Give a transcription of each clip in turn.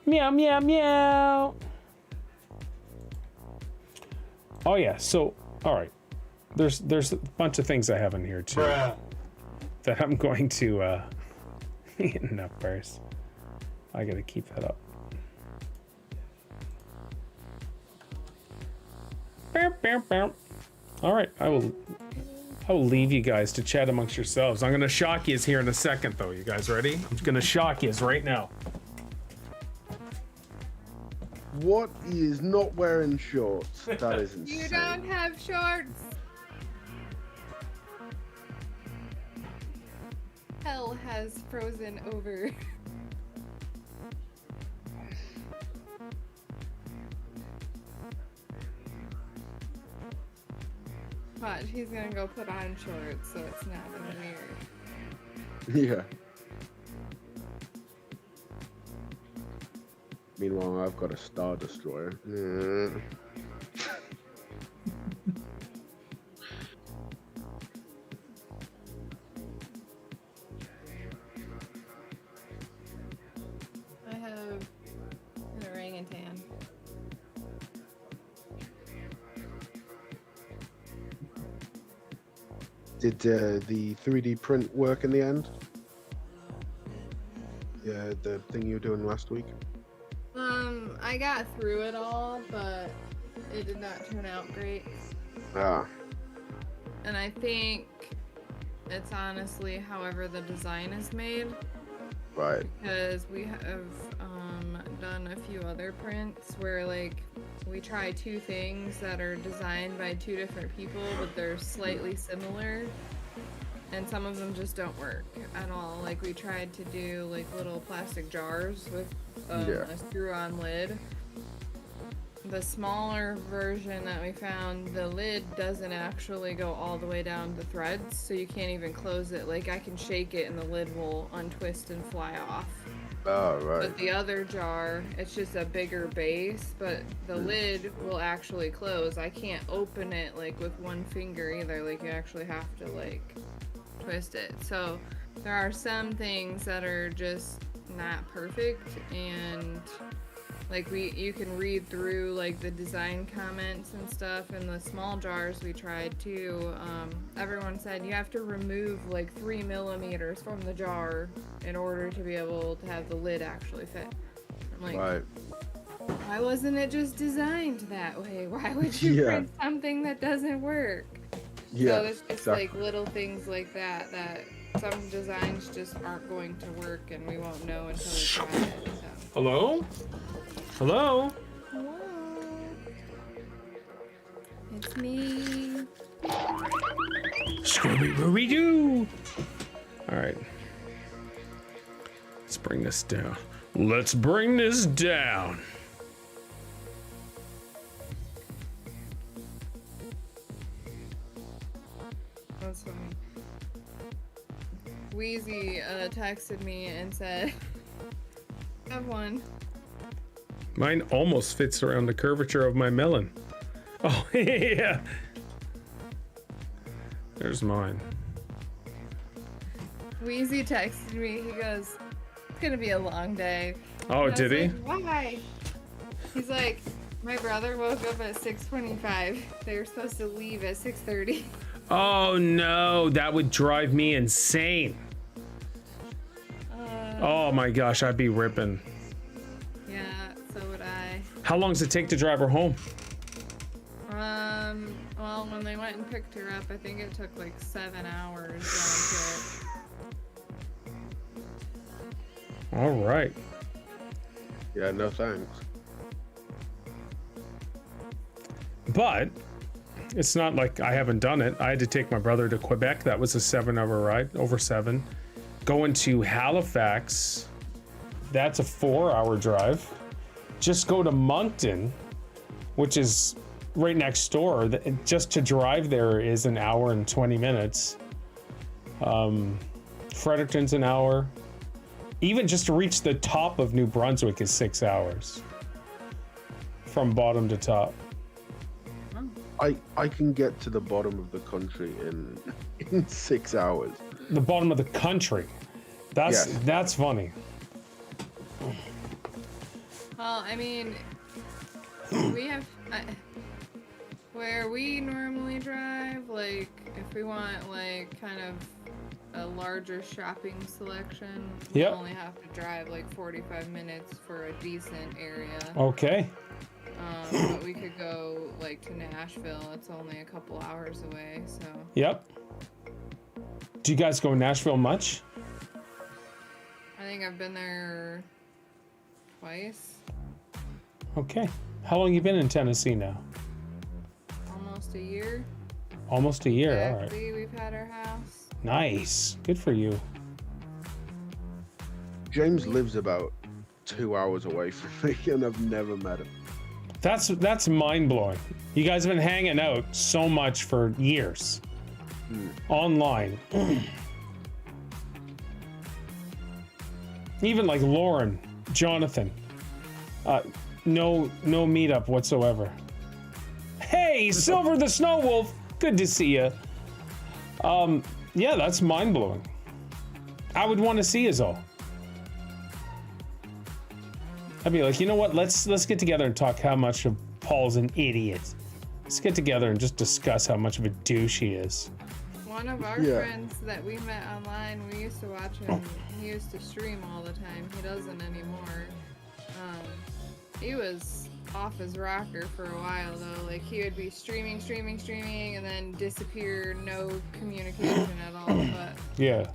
Meow, meow, meow. Oh yeah, so, all right. There's a bunch of things I have in here too. Bruh. That I'm going to, enough first. I gotta keep that up. All right, I will leave you guys to chat amongst yourselves. I'm gonna shock yous here in a second, though. You guys ready? I'm gonna shock yous right now. What? He is not wearing shorts. That is insane. You don't have shorts. Hell has frozen over. Watch, he's gonna go put on shorts so it's not weird. Yeah. Meanwhile, I've got a Star Destroyer. I have an orangutan. Did the 3D print work in the end? Yeah, the thing you were doing last week? I got through it all, but it did not turn out great. Ah. And I think it's honestly however the design is made. Right. Because we have done a few other prints where like we try two things that are designed by two different people, but they're slightly similar. And some of them just don't work at all. Like we tried to do like little plastic jars with a screw-on lid. The smaller version that we found, the lid doesn't actually go all the way down the threads, so you can't even close it. Like I can shake it and the lid will untwist and fly off. Oh, right. But the other jar, it's just a bigger base, but the lid will actually close. I can't open it like with one finger either. Like you actually have to like twist it. So there are some things that are just not perfect, and like you can read through like the design comments and stuff. In the small jars we tried too, everyone said you have to remove like 3 millimeters from the jar in order to be able to have the lid actually fit. I'm like, Right. why wasn't it just designed that way? Why would you print something that doesn't work? Yeah. So it's just like little things like that some designs just aren't going to work, and we won't know until we try it. So. Hello? Hello? Hello. It's me. Scooby-Dooby-Doo! Alright. Let's bring this down. Let's bring this down. That's funny. Wheezy texted me and said, I have one. Mine almost fits around the curvature of my melon. Oh, yeah. There's mine. Wheezy texted me, he goes, it's gonna be a long day. Oh, did he? Like, why? He's like, my brother woke up at 6:25. They were supposed to leave at 6:30. Oh no, that would drive me insane. Oh my gosh, I'd be ripping. Yeah, so would I. How long does it take to drive her home? Well, when they went and picked her up, I think it took like 7 hours round trip. All right. Yeah, no thanks. But it's not like I haven't done it. I had to take my brother to Quebec. That was a 7-hour ride, over 7. Going to Halifax, that's a 4-hour drive. Just go to Moncton, which is right next door. Just to drive there is an hour and 20 minutes. Fredericton's an hour. Even just to reach the top of New Brunswick is 6 hours. From bottom to top. I can get to the bottom of the country in 6 hours. The bottom of the country. That's funny. Well, I mean, we have where we normally drive. Like, if we want like kind of a larger shopping selection, we Yep. only have to drive like 45 minutes for a decent area. Okay. But we could go like to Nashville. It's only a couple hours away, so. Yep. Do you guys go to Nashville much? I think I've been there twice. Okay. How long you been in Tennessee now? Almost a year. Almost a year. All right. Exactly, we've had our house. Nice. Good for you. James lives about 2 hours away from me, and I've never met him. That's mind blowing. You guys have been hanging out so much for years. Online. Even like Lauren, Jonathan. No meetup whatsoever. Hey, Silver the Snow Wolf. Good to see you. Yeah, that's mind blowing. I would want to see us all. I'd be like, you know what? Let's get together and talk how much of Paul's an idiot. Let's get together and just discuss how much of a douche he is. One of our friends that we met online, we used to watch him. He used to stream all the time. He doesn't anymore. He was off his rocker for a while though. Like he would be streaming, and then disappear, no communication at all. But yeah.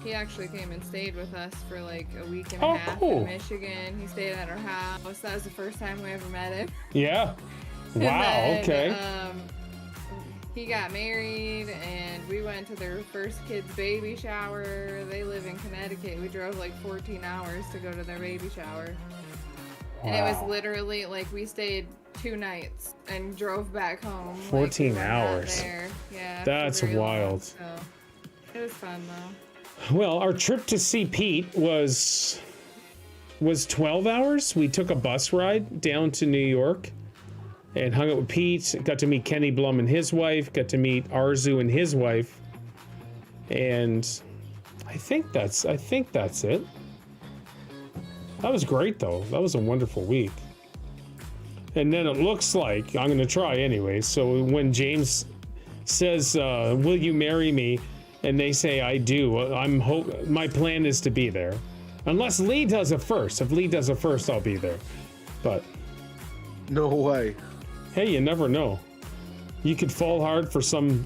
He actually came and stayed with us for like a week and a half cool. in Michigan. He stayed at our house. That was the first time we ever met him. Yeah. Wow. Then, okay. He got married, and we went to their first kid's baby shower. They live in Connecticut. We drove like 14 hours to go to their baby shower. Wow. And it was literally like we stayed 2 nights and drove back home. 14 like, hours. there. Yeah. That's wild. Long, so it was fun though. Well, our trip to see Pete was 12 hours. We took a bus ride down to New York and hung out with Pete. Got to meet Kenny Blum and his wife. Got to meet Arzu and his wife. And I think that's it. That was great though. That was a wonderful week. And then it looks like I'm going to try anyway. So when James says, "Will you marry me?" and they say I do, my plan is to be there. Unless Lee does it first. If Lee does it first, I'll be there. But no way. Hey, you never know. You could fall hard for some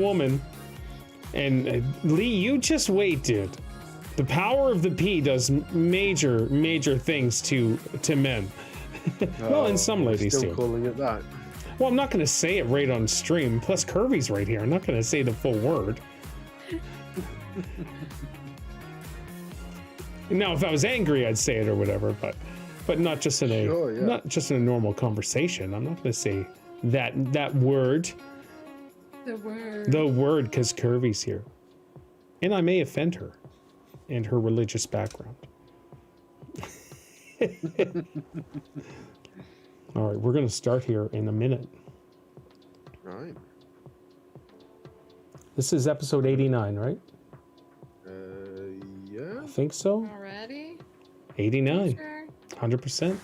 woman. And Lee, you just wait, dude. The power of the P does major things to men. Well, and some ladies still too. Calling it that. Well, I'm not going to say it right on stream. Plus, Kirby's right here. I'm not going to say the full word. Now, if I was angry, I'd say it or whatever, but not just in not just in a normal conversation. I'm not going to say that word. The word, because Kirby's here, and I may offend her, and her religious background. All right, we're going to start here in a minute. All right. This is episode 89, right? Yeah. I think so. Already? 89. Sure. 100%.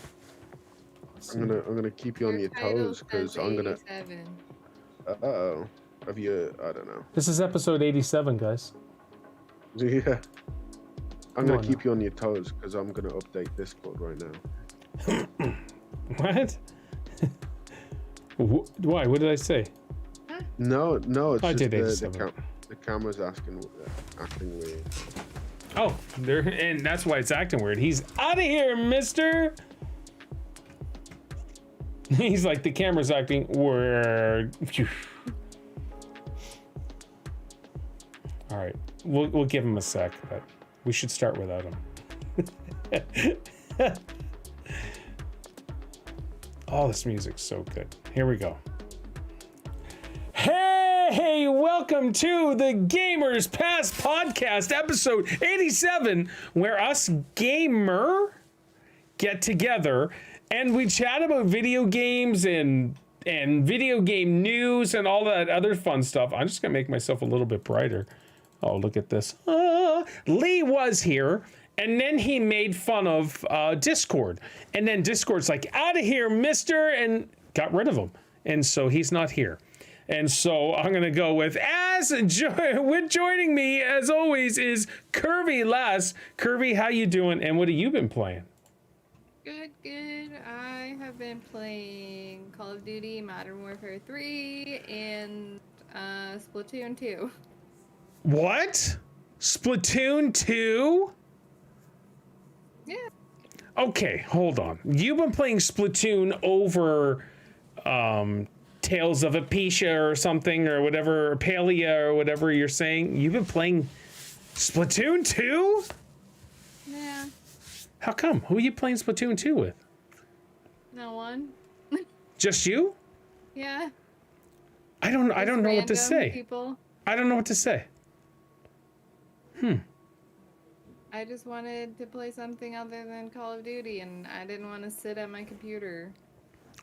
I'm gonna keep you on your toes because I'm gonna. Uh-oh. Have you? I don't know. This is episode 87, guys. Yeah. I'm gonna keep you on your toes because I'm gonna update Discord right now. What? Why? What did I say? No, it's I just did 87. the camera's acting weird. Oh, and that's why it's acting weird. He's out of here, mister. He's like, the camera's acting weird. All right, we'll give him a sec, but we should start without him. Oh, this music's so good. Here we go. Hey, welcome to the Gamers Pass Podcast, episode 87, where us gamer get together and we chat about video games and video game news and all that other fun stuff. I'm just gonna make myself a little bit brighter. Oh, look at this. Lee was here, And then he made fun of Discord. And then Discord's like, out of here, mister, and got rid of him. And so he's not here. And so I'm going to go with, with joining me, as always, is Kirby last. Kirby, how you doing? And what have you been playing? Good, good. I have been playing Call of Duty Modern Warfare 3 and Splatoon 2. What? Splatoon 2? Yeah. Okay, hold on. You've been playing Splatoon over Tales of Apisha or something, or whatever, Palia or whatever you're saying. You've been playing Splatoon 2? Yeah. How come? Who are you playing Splatoon 2 with? No one. Just you? Yeah. I don't know what to say. People. I don't know what to say. I just wanted to play something other than Call of Duty, and I didn't want to sit at my computer.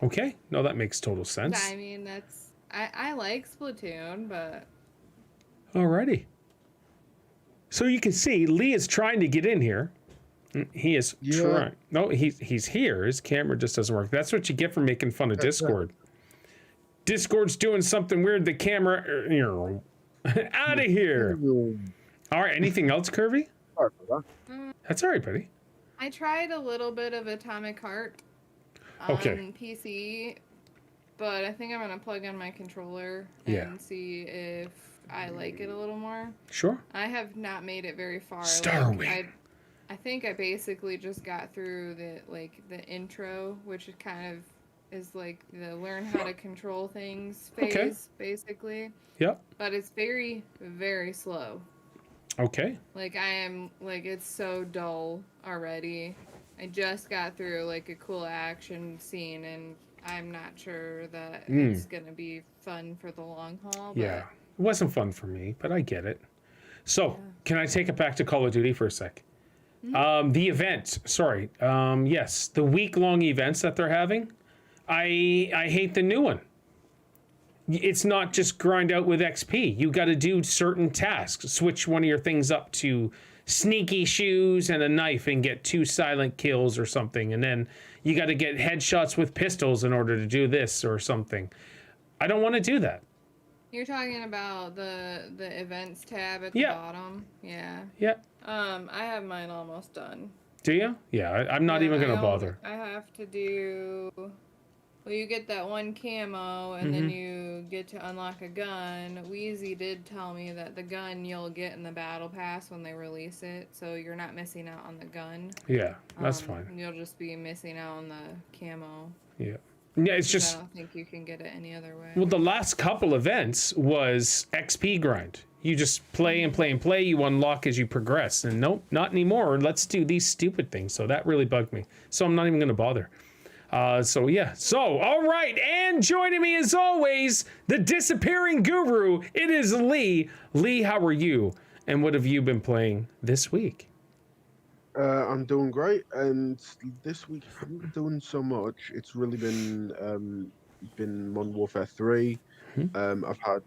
Okay. No, that makes total sense. I mean, that's... I like Splatoon, but... Alrighty. So you can see, Lee is trying to get in here. He is trying. No, he's here. His camera just doesn't work. That's what you get for making fun of Discord. Discord's doing something weird. The camera... out of here. All right. Anything else, Kirby? Sorry for that. That's all right, buddy. I tried a little bit of Atomic Heart on PC, but I think I'm going to plug in my controller and see if I like it a little more. Sure. I have not made it very far. Starwing. I think I basically just got through the intro, which kind of is like the learn how to control things phase, basically. Yep. But it's very, very slow. Okay. It's so dull already. I just got through like a cool action scene, and I'm not sure that it's gonna be fun for the long haul. But... Yeah, it wasn't fun for me, but I get it. So, can I take it back to Call of Duty for a sec? The event, sorry. Yes, the week-long events that they're having. I hate the new one. It's not just grind out with XP. You got to do certain tasks. Switch one of your things up to sneaky shoes and a knife and get 2 silent kills or something. And then you got to get headshots with pistols in order to do this or something. I don't want to do that. You're talking about the events tab at the bottom? Yeah. Yeah. I have mine almost done. Do you? Yeah, I'm not even going to bother. I have to do... Well, you get that one camo, and then you get to unlock a gun. Wheezy did tell me that the gun you'll get in the battle pass when they release it, so you're not missing out on the gun. Yeah, that's fine. You'll just be missing out on the camo. Yeah. Yeah, it's just... I don't think you can get it any other way. Well, the last couple events was XP grind. You just play and play and play. You unlock as you progress. And nope, not anymore. Let's do these stupid things. So that really bugged me. So I'm not even going to bother. So yeah. So, all right. And joining me as always, the disappearing guru. It is Lee. Lee, how are you? And what have you been playing this week? I'm doing great, and this week I haven't been doing so much. It's really been Modern Warfare 3. I've had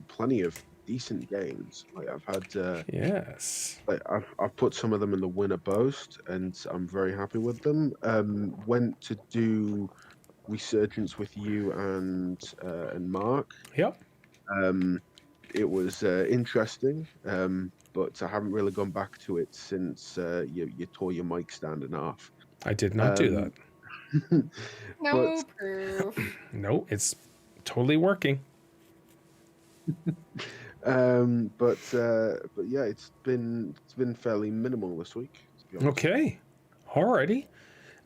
plenty of decent games. Like I've had yes. Like I've put some of them in the winner post, and I'm very happy with them. Went to do Resurgence with you and Mark. Yep. It was interesting. But I haven't really gone back to it since you tore your mic stand in half. I did not do that. No proof. No, it's totally working. But yeah, it's been fairly minimal this week. To be honest. Okay, alrighty.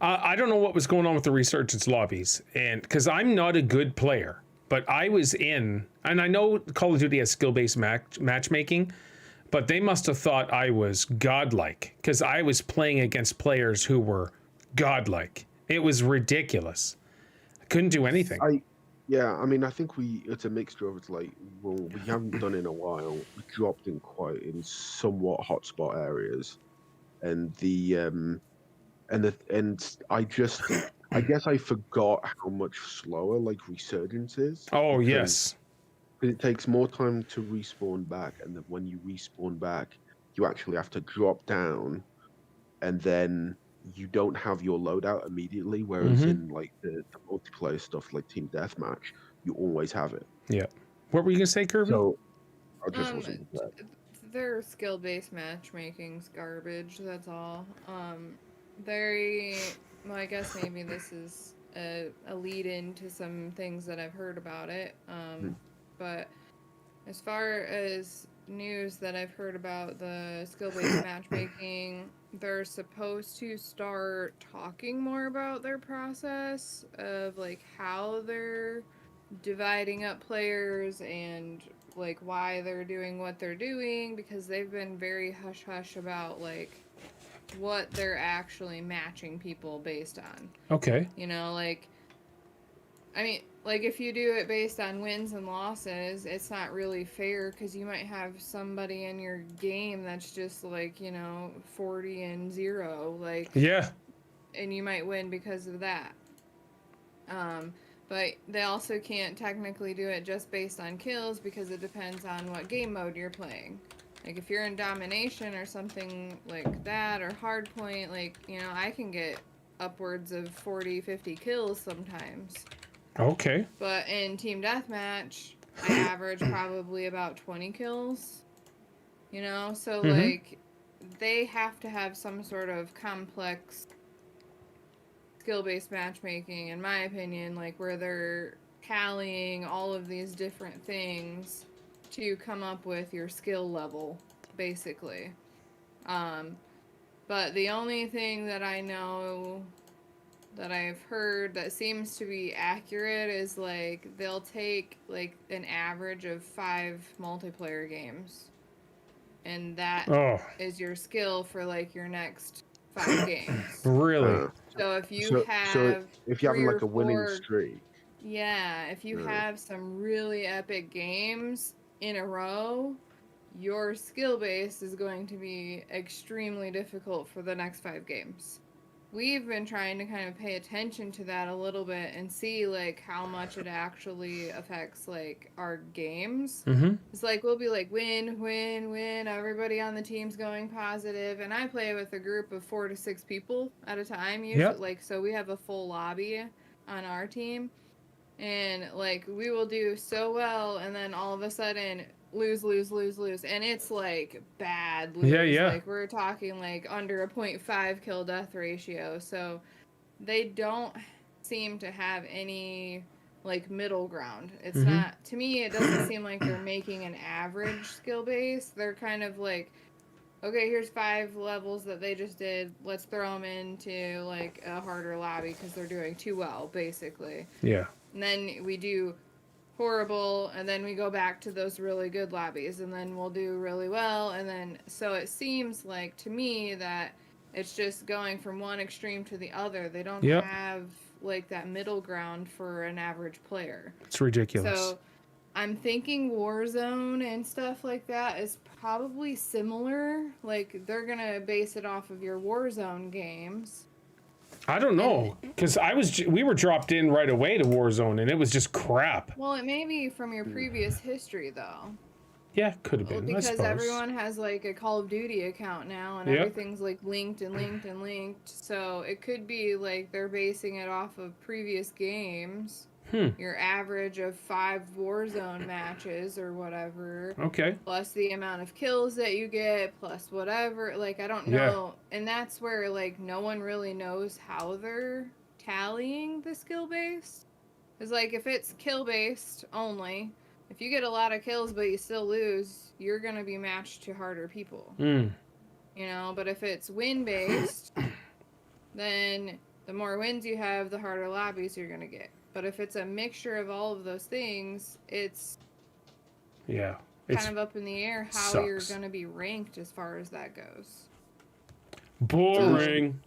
I don't know what was going on with the Resurgence lobbies, and because I'm not a good player, but I was in, and I know Call of Duty has skill-based matchmaking. But they must have thought I was godlike, because I was playing against players who were godlike. It was ridiculous. I couldn't do anything. I mean, I think it's a mixture of we haven't done in a while. We dropped in somewhat hotspot areas, and I guess I forgot how much slower Resurgence is. Oh yes. It takes more time to respawn back, and then when you respawn back, you actually have to drop down, and then you don't have your loadout immediately. Whereas in like the multiplayer stuff, like Team Deathmatch, you always have it. Yeah. What were you gonna say, Kirby? So I just wasn't prepared. Their skill-based matchmaking's garbage. That's all. Very. Well, I guess maybe this is a lead into some things that I've heard about it. But as far as news that I've heard about the skill-based matchmaking, they're supposed to start talking more about their process of like how they're dividing up players and like why they're doing what they're doing, because they've been very hush-hush about like what they're actually matching people based on. Okay. You know, like, I mean, like if you do it based on wins and losses, it's not really fair because you might have somebody in your game that's just like, you know, 40-0, like, Yeah. and you might win because of that. But they also can't technically do it just based on kills because it depends on what game mode you're playing. Like if you're in domination or something like that, or hardpoint, like, you know, I can get upwards of 40-50 kills sometimes. Okay. But in team deathmatch, I average probably about 20 kills. You know, so like they have to have some sort of complex skill-based matchmaking, in my opinion, like where they're tallying all of these different things to come up with your skill level, basically. But the only thing that I know that I've heard that seems to be accurate is like they'll take like an average of 5 multiplayer games, and that is your skill for like your next 5 games. Really? So if you have if you're having like a winning 4, streak, yeah, if you have some really epic games in a row, your skill base is going to be extremely difficult for the next 5 games. We've been trying to kind of pay attention to that a little bit and see like how much it actually affects like our games. It's like we'll be like win, win, win, everybody on the team's going positive, and I play with a group of 4 to 6 people at a time usually. Like, so we have a full lobby on our team, and like we will do so well, and then all of a sudden lose, and it's like bad lose. Yeah. Like we're talking like under a 0.5 kill death ratio. So they don't seem to have any like middle ground. It's not, to me it doesn't seem like they're making an average skill base. They're kind of like, okay, here's 5 levels that they just did, let's throw them into like a harder lobby because they're doing too well, basically. Yeah. And then we do horrible, and then we go back to those really good lobbies, and then we'll do really well, and then so it seems like to me that it's just going from one extreme to the other. They don't have like that middle ground for an average player. It's ridiculous. So I'm thinking Warzone and stuff like that is probably similar. Like they're gonna base it off of your Warzone games. I don't know, because we were dropped in right away to Warzone, and it was just crap. Well, it may be from your previous history, though. Yeah, could have been. Because everyone has like a Call of Duty account now, and everything's like linked. So it could be like they're basing it off of previous games. Your average of 5 Warzone matches or whatever. Okay. Plus the amount of kills that you get, plus whatever. Like, I don't know. And that's where, like, no one really knows how they're tallying the skill-based. Because, like, if it's kill-based only, if you get a lot of kills but you still lose, you're going to be matched to harder people. You know, but if it's win-based, then the more wins you have, the harder lobbies you're going to get. But if it's a mixture of all of those things, it's kind of up in the air how you're going to be ranked as far as that goes. Boring.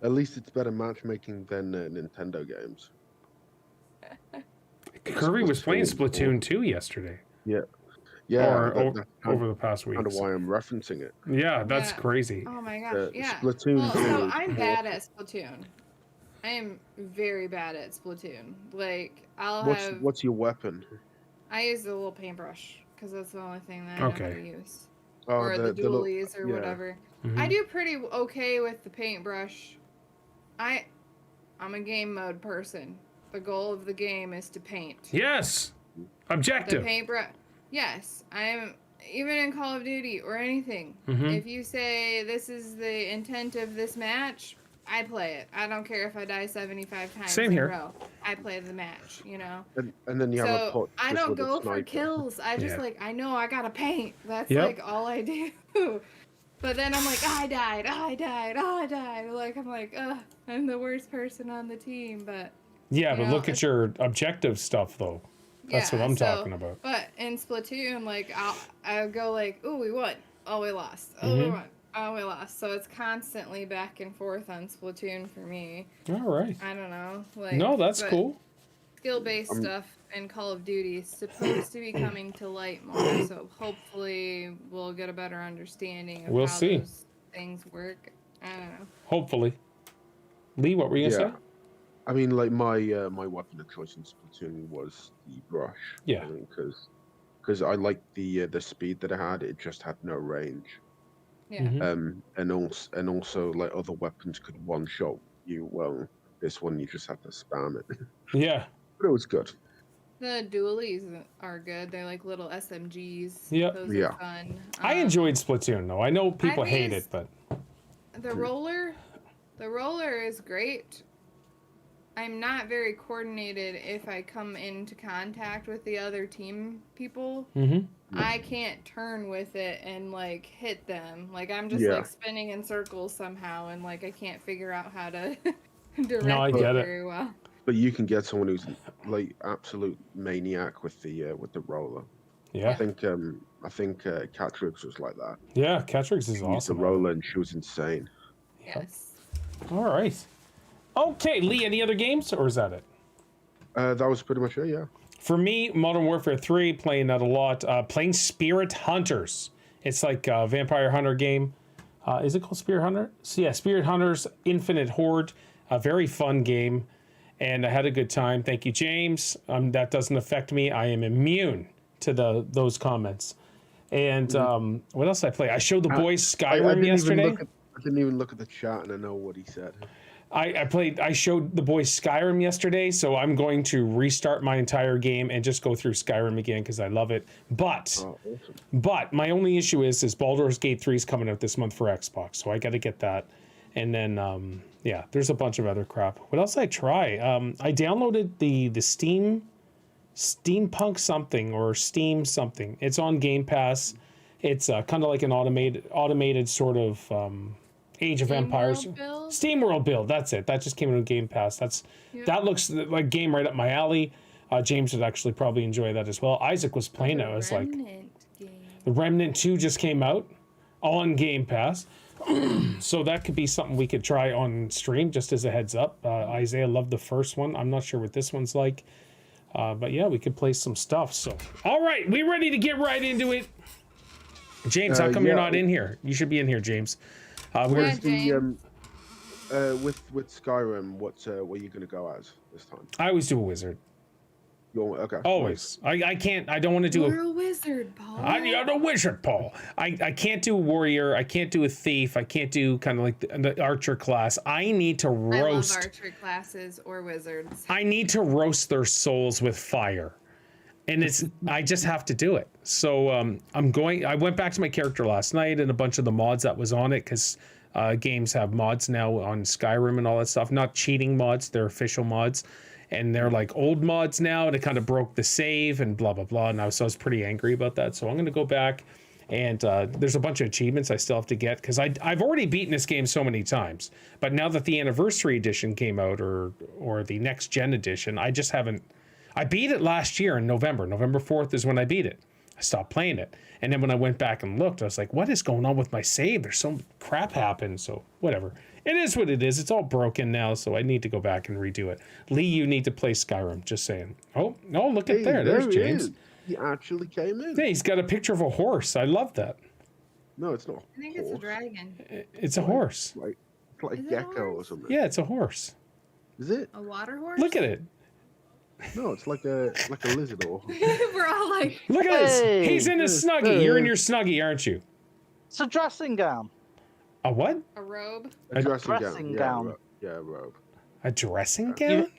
At least it's better matchmaking than Nintendo games. Kirby was playing Splatoon 2 yesterday. Yeah. Over the past week. Kind of why I'm referencing it. Yeah, that's crazy. Oh my gosh, Splatoon. Well, so I'm bad at Splatoon. I am very bad at Splatoon. Like, What's your weapon? I use a little paintbrush because that's the only thing that I know how to use. or the little- dualies or yeah. whatever. Mhm. I do pretty okay with the paintbrush. I'm a game mode person. The goal of the game is to paint. Yes. The Objective. paintbrush. Yes, I'm even in Call of Duty or anything. Mhm. If you say this is the intent of this match, I play it. I don't care if I die 75 times Same in here. a row. I play the match, you know. And then you have a So pot. I just don't with a go for sniper. kills. I just Yeah. like I know I gotta paint. That's Yep. like all I do. But then I'm like, I died. Like I'm like, ugh, I'm the worst person on the team. But Yeah, you but know, look at your objective stuff though. That's what I'm talking about. But in Splatoon, like I'll go like, ooh, we won. Oh, we lost. Oh, Mm-hmm. we won. Oh, we lost. So it's constantly back and forth on Splatoon for me. All right. I don't know. Like No, that's but cool. Skill-based stuff in Call of Duty is supposed to be coming to light more. So hopefully we'll get a better understanding of We'll how see. those things work. I don't know. Hopefully. Lee, what were you gonna Yeah. say? I mean, like my weapon of choice in Splatoon was the brush. Yeah. Because I liked the speed that it had. It just had no range. Yeah. Mhm. And also like other weapons could one shot you. Well, this one you just have to spam it. Yeah. But it was good. The dualies are good. They're like little SMGs. Yep. Those Yeah. are fun. I enjoyed Splatoon though. I know people hate it, used- but The roller is great. I'm not very coordinated if I come into contact with the other team people. mhm. I can't turn with it and like hit them. Like I'm just Yeah. like spinning in circles somehow and like I can't figure out how to direct No, I it get it. very well. But you can get someone who's like absolute maniac with the roller. I Yeah. think Catrix was like that. Yeah, Catrix is She used the awesome. roller and she was insane. Yes. All right. Okay, Lee, any other games or is that it? That was pretty much it. Yeah. For me, Modern Warfare 3, playing that a lot. Playing Spirit Hunters. It's like a Vampire Hunter game. Is it called Spirit Hunter? So yeah, Spirit Hunters Infinite Horde. A very fun game. And I had a good time. Thank you, James. That doesn't affect me. I am immune to those comments. And what else did I play? I showed the boys Skyrim yesterday. I didn't even look at the chat and I know what he said. I showed the boys Skyrim yesterday, so I'm going to restart my entire game and just go through Skyrim again because I love it. But Awesome. but my only issue is Baldur's Gate 3 is coming out this month for Xbox, so I got to get that. And then yeah, there's a bunch of other crap. What else did I try? I downloaded the Steampunk something or Steam something. It's on Game Pass. It's kind of like an automated sort of Age of Empires. SteamWorld build, that's it. That just came in Game Pass. That looks like a game right up my alley. James would actually probably enjoy that as well. Isaac was playing it. I was like, the Remnant 2 just came out on Game Pass. So that could be something we could try on stream, just as a heads up. Isaiah loved the first one. I'm not sure what this one's like. But yeah, we could play some stuff. So, all right, we ready to get right into it? James, how come you're not in here? You should be in here, James. Where's the with Skyrim? What are you gonna go as this time? I always do a wizard. Okay. Always. I can't. I don't want to do You're a wizard, Paul. I'm a wizard, Paul. I can't do a warrior. I can't do a thief. I can't do kind of like the archer class. I need to roast. I love archer classes or wizards. I need to roast their souls with fire. And I just have to do it. So I went back to my character last night and a bunch of the mods that was on it because games have mods now on Skyrim and all that stuff. Not cheating mods, they're official mods. And they're like old mods now and it kind of broke the save and blah, blah, blah. And I was pretty angry about that. So I'm going to go back and there's a bunch of achievements I still have to get because I've already beaten this game so many times. But now that the anniversary edition came out or the next gen edition, I just haven't. I beat it last year in November. November 4th is when I beat it. I stopped playing it. And then when I went back and looked, I was like, what is going on with my save? There's some crap happened. So whatever. It is what it is. It's all broken now. So I need to go back and redo it. Lee, you need to play Skyrim. Just saying. Oh, no, look at there. There's James. He actually came in. Yeah, he's got a picture of a horse. I love that. No, it's not. I think it's a dragon. It's a horse. It's like Is it a gecko or horse? something. Yeah, it's a horse. Is it? A water horse? Look at it. No, it's like a lizard or. We're all like, Look at this. Hey, He's in his snuggie. You're in your snuggie, aren't you? It's a dressing gown. A what? A robe. A dressing dressing gown. gown. Yeah, robe. A dressing gown?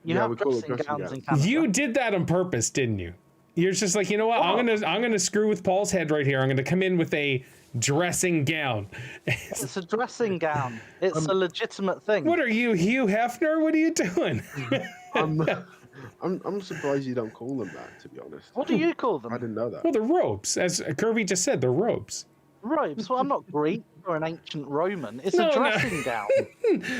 You Yeah, have we call it dressing dressing gowns gown. in Canada. You did that on purpose, didn't you? You're just like, you know what? I'm gonna screw with Paul's head right here. I'm gonna come in with a dressing gown. It's a dressing gown. It's a legitimate thing. What are you, Hugh Hefner? What are you doing? I'm surprised you don't call them that, to be honest. What do you call them? I didn't know that. Well, they're robes. As Kirby just said, they're robes. Robes. Well, I'm not Greek or an ancient Roman. It's No, a no. dressing gown.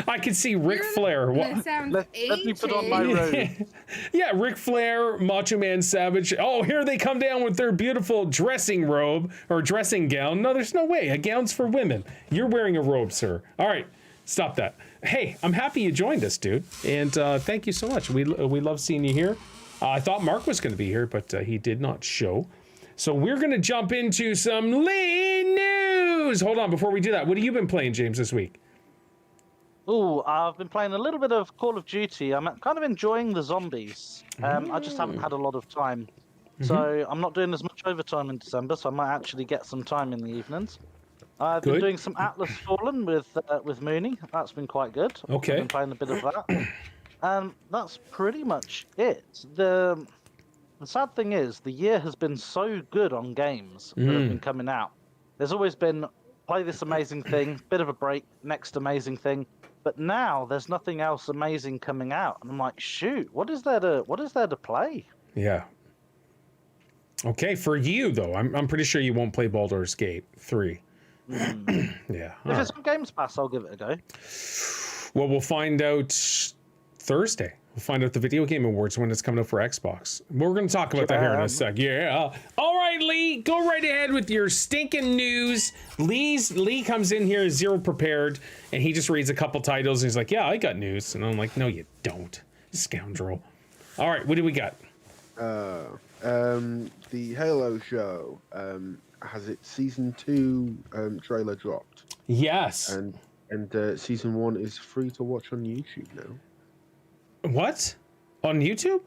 I could see Ric Flair. That sounds Let me put on my ancient. robe. Yeah, Ric Flair, Macho Man Savage. Oh, here they come down with their beautiful dressing robe or dressing gown. No, there's no way. A gown's for women. You're wearing a robe, sir. All right, stop that. Hey, I'm happy you joined us, dude. And thank you so much. We love seeing you here. I thought Mark was going to be here, but he did not show. So we're going to jump into some Lee news. Hold on, before we do that, what have you been playing, James, this week? Oh, I've been playing a little bit of Call of Duty. I'm kind of enjoying the zombies. I just haven't had a lot of time. So I'm not doing as much overtime in December, so I might actually get some time in the evenings. I've been doing some Atlas Fallen with Mooney. That's been quite good. Okay. I've been playing a bit of that. And that's pretty much it. The sad thing is, the year has been so good on games that have been coming out. There's always been, play this amazing thing, bit of a break, next amazing thing. But now there's nothing else amazing coming out. And I'm like, shoot, what is there to play? Yeah. Okay, for you, though, I'm pretty sure you won't play Baldur's Gate 3. Yeah. If it's on Games Pass, I'll give it a go. Well, we'll find out Thursday. We'll find out the Video Game Awards when it's coming up for Xbox. We're going to talk about that here in a sec. Yeah. All right, Lee, go right ahead with your stinking news. Lee comes in here zero prepared, and he just reads a couple titles, and he's like, yeah, I got news. And I'm like, no, you don't, scoundrel. All right, what do we got? The Halo show has its season 2 trailer dropped. Yes. And season 1 is free to watch on YouTube now. What? On YouTube?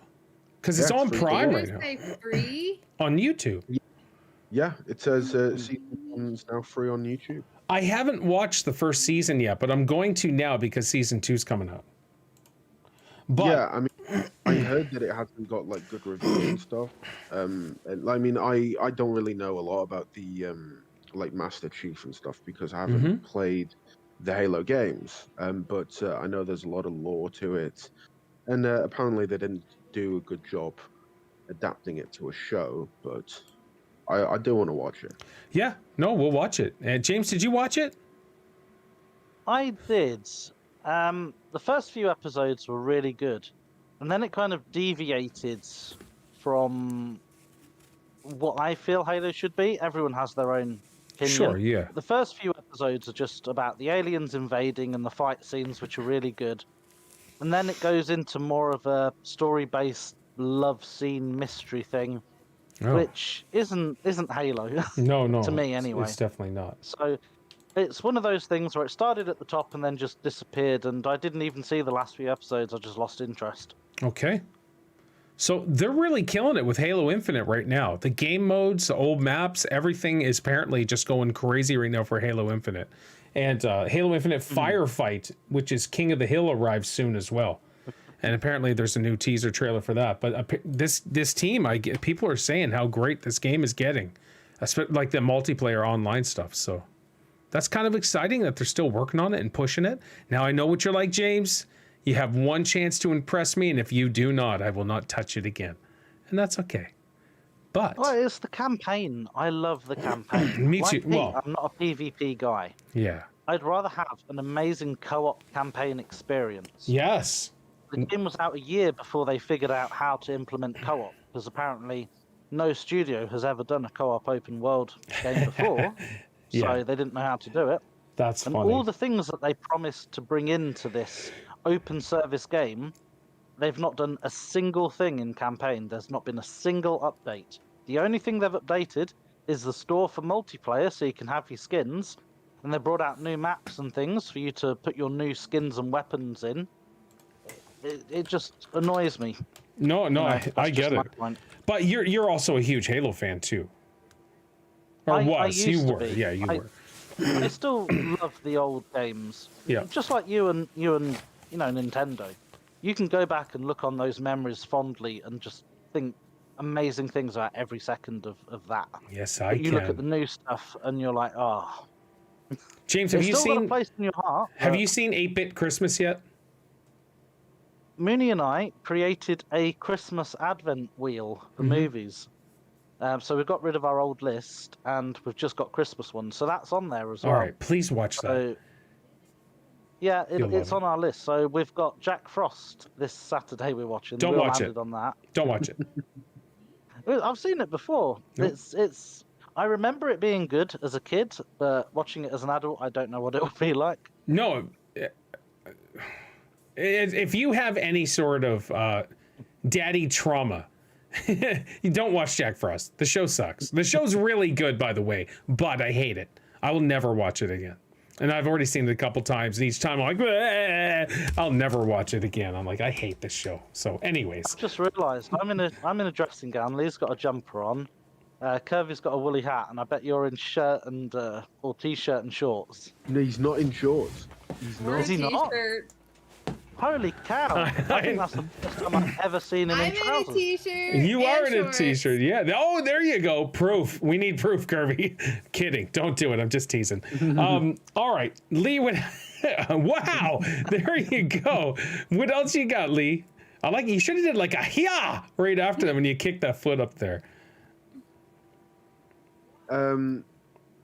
Because it's Yeah, on it's free Prime to right Did now. it say free? On YouTube. Yeah, it says season 1 is now free on YouTube. I haven't watched the first season yet, but I'm going to now because season 2's coming out. But Yeah, I mean, I heard that it hasn't got like good reviews and stuff. And, I mean, I don't really know a lot about the like Master Chief and stuff because I haven't played the Halo games. But I know there's a lot of lore to it, and apparently they didn't do a good job adapting it to a show. But I do want to watch it. yeah, no, we'll watch it. James, did you watch it? I did. The first few episodes were really good, and then it kind of deviated from what I feel Halo should be. Everyone has their own opinion. Sure, yeah. The first few episodes are just about the aliens invading and the fight scenes, which are really good. And then it goes into more of a story-based love scene mystery thing, Oh. which isn't Halo. No. to me, anyway. It's definitely not. So it's one of those things where it started at the top and then just disappeared, and I didn't even see the last few episodes. I just lost interest. Okay. So they're really killing it with Halo Infinite right now. The game modes, the old maps, everything is apparently just going crazy right now for Halo Infinite. And Halo Infinite Firefight, which is King of the Hill, arrives soon as well. And apparently there's a new teaser trailer for that. But this team, people are saying how great this game is getting, like the multiplayer online stuff. So that's kind of exciting that they're still working on it and pushing it. Now I know what you're like, James. You have one chance to impress me, and if you do not, I will not touch it again. And that's okay. But Well, it's the campaign. I love the campaign. Me Like too. me, Well- I'm not a PvP guy. yeah. I'd rather have an amazing co-op campaign experience. Yes. The game was out a year before they figured out how to implement co-op, because apparently no studio has ever done a co-op open world game before, Yeah. so they didn't know how to do it. That's And funny. all the things that they promised to bring into this open service game, they've not done a single thing in campaign. There's not been a single update. The only thing they've updated is the store for multiplayer, so you can have your skins, and they brought out new maps and things for you to put your new skins and weapons in. It just annoys me. No, You know, I that's get just my it. point. But you're also a huge Halo fan too. Or I was. used You to were. be. Yeah, you were. I still love the old games. Yeah. Just like you and Nintendo. You can go back and look on those memories fondly and just think amazing things about every second of that. Yes, I But you can. look at the new stuff and you're like, oh. James, have It's you still got a seen place in your heart. have but you seen 8-Bit Christmas yet? Mooney and I created a Christmas advent wheel for movies. So we've got rid of our old list and we've just got Christmas ones. So that's on there as All well. right, please watch that. So yeah, You'll love it's on our list. So we've got Jack Frost this Saturday. We're watching. Don't we watch landed it. on that. Don't watch it. I've seen it before. Nope. It's. I remember it being good as a kid, but watching it as an adult, I don't know what it would be like. No. If you have any sort of daddy trauma, you don't watch Jack Frost. The show sucks. The show's really good, by the way, but I hate it. I will never watch it again. And I've already seen it a couple times, and each time I'm like, "Bleh." I'll never watch it again. I'm like, I hate this show. So, anyways, I just realised I'm in a dressing gown. Lee's got a jumper on. Kirby's got a woolly hat, and I bet you're in shirt and or t-shirt and shorts. No, he's not in shorts. He's Wear not. a Is he not? t-shirt. Holy cow! I think that's the first time I've ever seen him I'm in in a trousers. t-shirt. you and are in a shorts. t-shirt. Yeah. Oh, there you go. Proof. We need proof, Kirby. Kidding. Don't do it. I'm just teasing. All right. Lee, wow. There you go. What else you got, Lee? I like you should have did like a yeah right after them when you kicked that foot up there.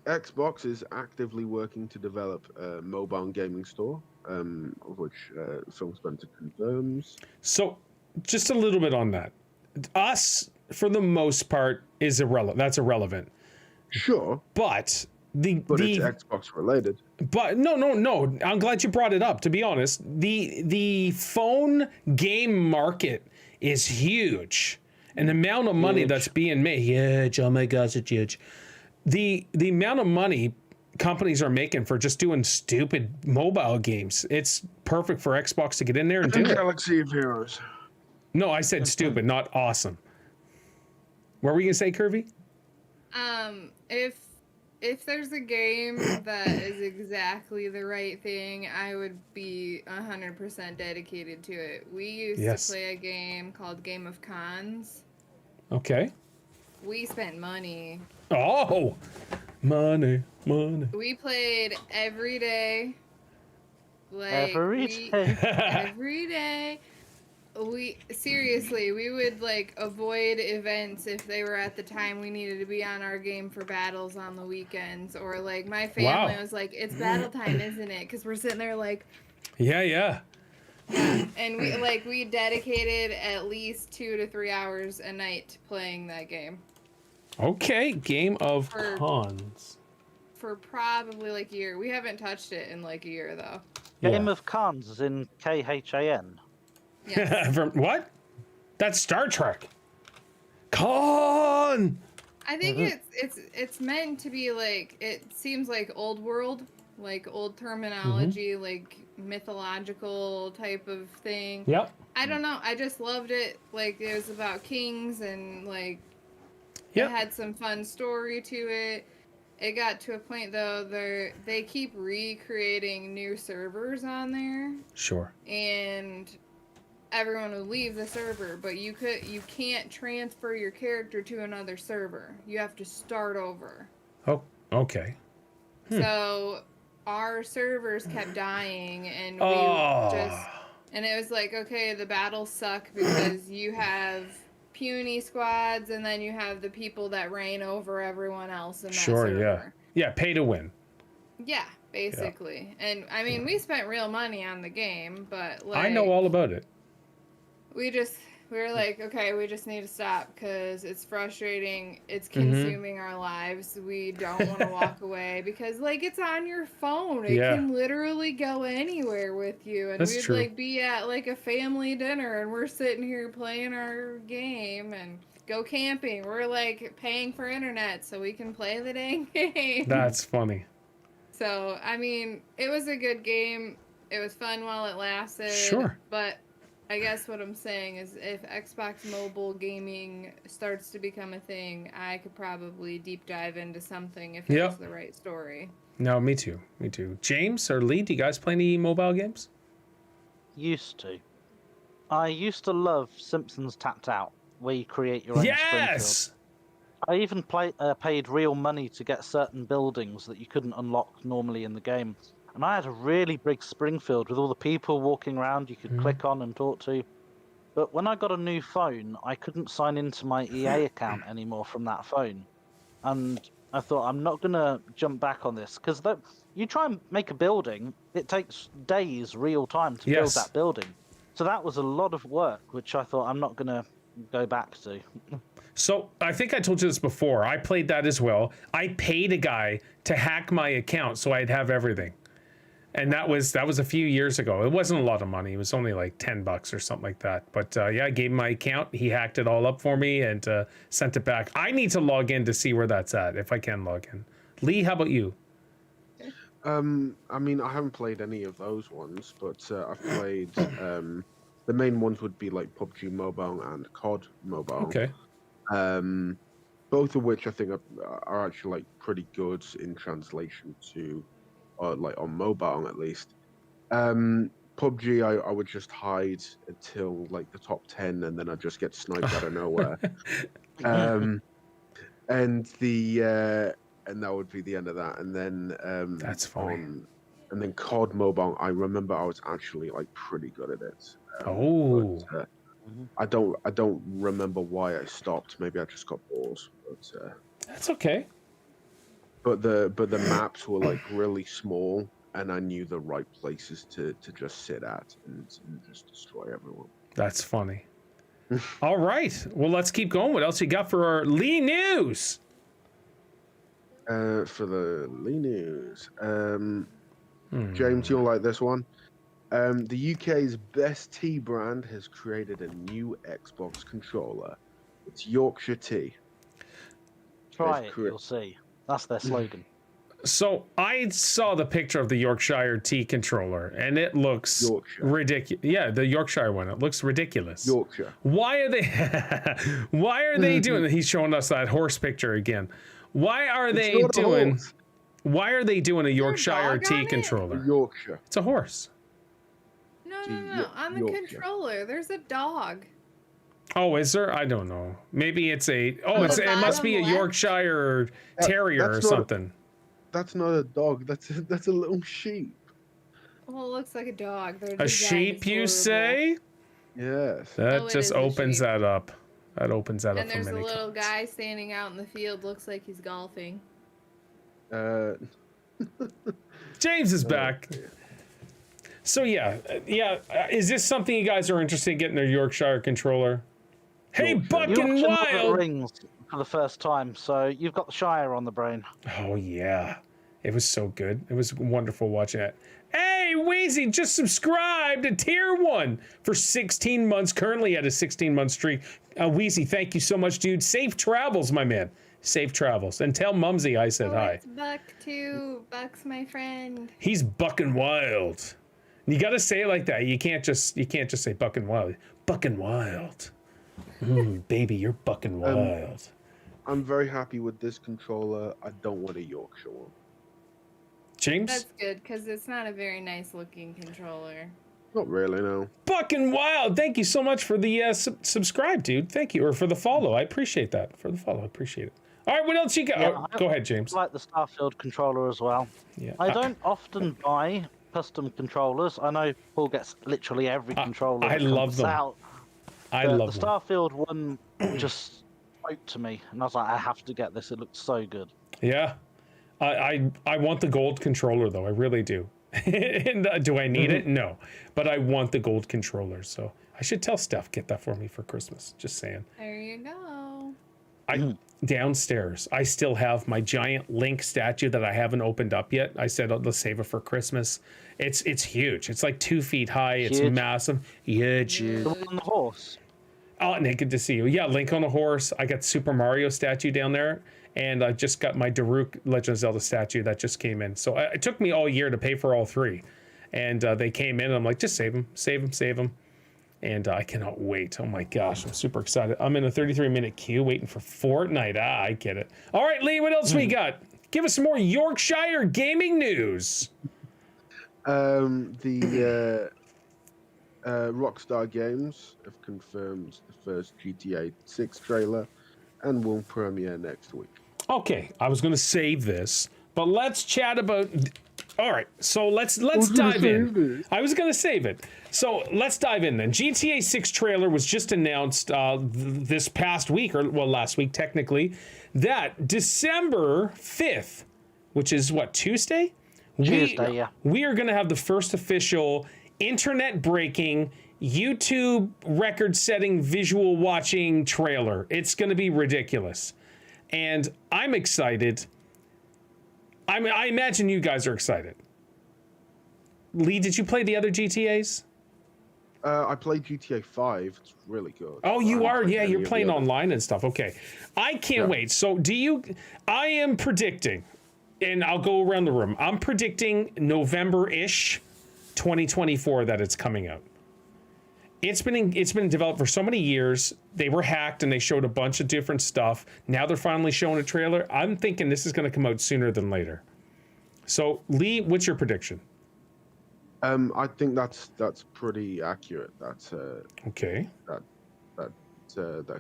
Xbox is actively working to develop a mobile gaming store, of which Phil Spencer confirms. So, just a little bit on that. Us, for the most part, is irrelevant. That's irrelevant. Sure, But but it's Xbox related. But no. I'm glad you brought it up. To be honest, the phone game market is huge, and the amount of money that's being made, huge. Oh my gosh, it's huge. The amount of money companies are making for just doing stupid mobile games, it's perfect for Xbox to get in there and do it. Galaxy of Heroes. No, I said stupid, not awesome. What were we gonna say, Kirby? If there's a game that is exactly the right thing, I would be 100% dedicated to it. We used to play a game called Game of Cons. Okay. We spent money. Oh, money. We played every day. Every day. Every day. We would like avoid events if they were at the time we needed to be on our game for battles on the weekends, or like my family was like, it's battle time, isn't it? Because we're sitting there like, Yeah. and we dedicated at least 2 to 3 hours a night to playing that game. Okay, Game of Cons. For probably like a year. We haven't touched it in like a year though. Game of Cons is in KHAN. Yes. From what? That's Star Trek. Con. I think it's meant to be like, it seems like old world, like old terminology, like mythological type of thing. Yep. I don't know. I just loved it. Like it was about kings and like it had some fun story to it. It got to a point though they keep recreating new servers on there. Sure. And everyone would leave the server, but you can't transfer your character to another server. You have to start over. Oh, okay. So our servers kept dying, and and it was like, okay, the battles suck because you have puny squads, and then you have the people that reign over everyone else in that server. Yeah, pay to win. Yeah, basically. Yeah. And I mean, we spent real money on the game, but like, I know all about it. We were like, okay, we just need to stop because it's frustrating. It's consuming our lives. We don't want to walk away because, like, it's on your phone. It can literally go anywhere with you. And we'd like be at like a family dinner and we're sitting here playing our game and go camping. We're like paying for internet so we can play the dang game. That's funny. So, I mean, it was a good game. It was fun while it lasted. Sure. But I guess what I'm saying is if Xbox mobile gaming starts to become a thing, I could probably deep dive into something if it was the right story. No, me too. Me too. James or Lee, do you guys play any mobile games? Used to. I used to love Simpsons Tapped Out, where you create your own Springfield. Yes! I even paid real money to get certain buildings that you couldn't unlock normally in the game. And I had a really big Springfield with all the people walking around you could click on and talk to. But when I got a new phone, I couldn't sign into my EA account anymore from that phone. And I thought, I'm not going to jump back on this. Because you try and make a building, it takes days real time to build that building. So that was a lot of work, which I thought I'm not going to go back to. So I think I told you this before. I played that as well. I paid a guy to hack my account so I'd have everything. And that was a few years ago. It wasn't a lot of money. It was only like $10 or something like that. But yeah, I gave him my account. He hacked it all up for me and sent it back. I need to log in to see where that's at, if I can log in. Lee, how about you? I mean, I haven't played any of those ones, but I've played. The main ones would be like PUBG Mobile and COD Mobile. Okay. Both of which I think are actually like pretty good in translation to, like on mobile at least. PUBG, I would just hide until like the top 10, and then I just get sniped out of nowhere. And that would be the end of that. And then that's fine. And then COD Mobile, I remember I was actually like pretty good at it. But, I don't remember why I stopped. Maybe I just got bored. But that's okay. But the maps were like really small, and I knew the right places to just sit at and just destroy everyone. That's funny. All right. Well, let's keep going. What else you got for our Lee News? For the Lee News, James, you'll like this one. The UK's best tea brand has created a new Xbox controller. It's Yorkshire Tea. Try it, you'll see. That's their slogan. So I saw the picture of the Yorkshire Tea controller, and it looks ridiculous. Yeah, the Yorkshire one. It looks ridiculous. Yorkshire. Why are they? Why are they doing it? He's showing us that horse picture again. Why are they doing? Why are they doing a Yorkshire Tea controller? Yorkshire. It's a horse. No. On the controller, there's a dog. Oh, is there? I don't know. Maybe it's a. Oh, it must be a Yorkshire Terrier or something. That's not a dog. That's a little sheep. Well, it looks like a dog. A sheep, you say? Yes. That just opens that up. That opens that up. And there's a little guy standing out in the field. Looks like he's golfing. James is back. So yeah. Is this something you guys are interested in getting a Yorkshire controller? Hey, Bucking Wild! Rings for the first time, so you've got the Shire on the brain. Oh yeah, it was so good. It was wonderful watching it. Hey, Wheezy, just subscribed to Tier 1 for 16 months. Currently at a 16-month streak. Wheezy, thank you so much, dude. Safe travels, my man. Safe travels. And tell Mumsy I said hi. It's Buck too. Buck's my friend. He's bucking wild. You gotta say it like that. You can't just say bucking wild. Bucking wild. Baby, you're bucking wild. I'm very happy with this controller. I don't want a Yorkshire one. James? That's good, because it's not a very nice looking controller. Not really, no. Bucking wild. Thank you so much for the subscribe, dude. Thank you. Or for the follow. I appreciate that. For the follow, I appreciate it. All right, what else you got? Yeah, go ahead, James. I like the Starfield controller as well. Yeah. I don't often buy custom controllers. I know Paul gets literally every controller. I love them. Out. I love the them. Starfield one just spoke to me, and I was like, I have to get this. It looks so good. Yeah. I want the gold controller, though. I really do. And, do I need it? No. But I want the gold controller, so I should tell Steph, get that for me for Christmas. Just saying. There you go. Downstairs, I still have my giant Link statue that I haven't opened up yet. I said, let's save it for Christmas. It's huge. It's like 2 feet high. It's massive. Huge. The one on the horse. Oh, Nick, good to see you. Yeah, Link on a horse. I got Super Mario statue down there. And I just got my Daruk Legend of Zelda statue that just came in. So it took me all year to pay for all 3. And they came in, and I'm like, just save them. And I cannot wait. Oh my gosh, I'm super excited. I'm in a 33-minute queue waiting for Fortnite. I get it. All right, Lee, what else we got? Give us some more Yorkshire gaming news. Rockstar Games have confirmed the first GTA 6 trailer and will premiere next week. Okay, I was going to save this, but let's chat about. All right, so let's dive in. I was going to save it. So let's dive in then. GTA 6 trailer was just announced this past week, or well, last week technically, that December 5th, which is what, Tuesday? Tuesday, yeah. We are going to have the first official internet breaking, YouTube record setting visual watching trailer. It's going to be ridiculous. And I'm excited. I imagine you guys are excited. Lee, did you play the other GTAs? I played GTA 5. It's really good. Oh, you are? Yeah, you're any of playing the others. online and stuff. Okay. I can't wait. So I am predicting, and I'll go around the room. I'm predicting November-ish 2024 that it's coming out. It's been developed for so many years. They were hacked and they showed a bunch of different stuff. Now they're finally showing a trailer. I'm thinking this is going to come out sooner than later. So, Lee, what's your prediction? I think that's pretty accurate. That's Okay. that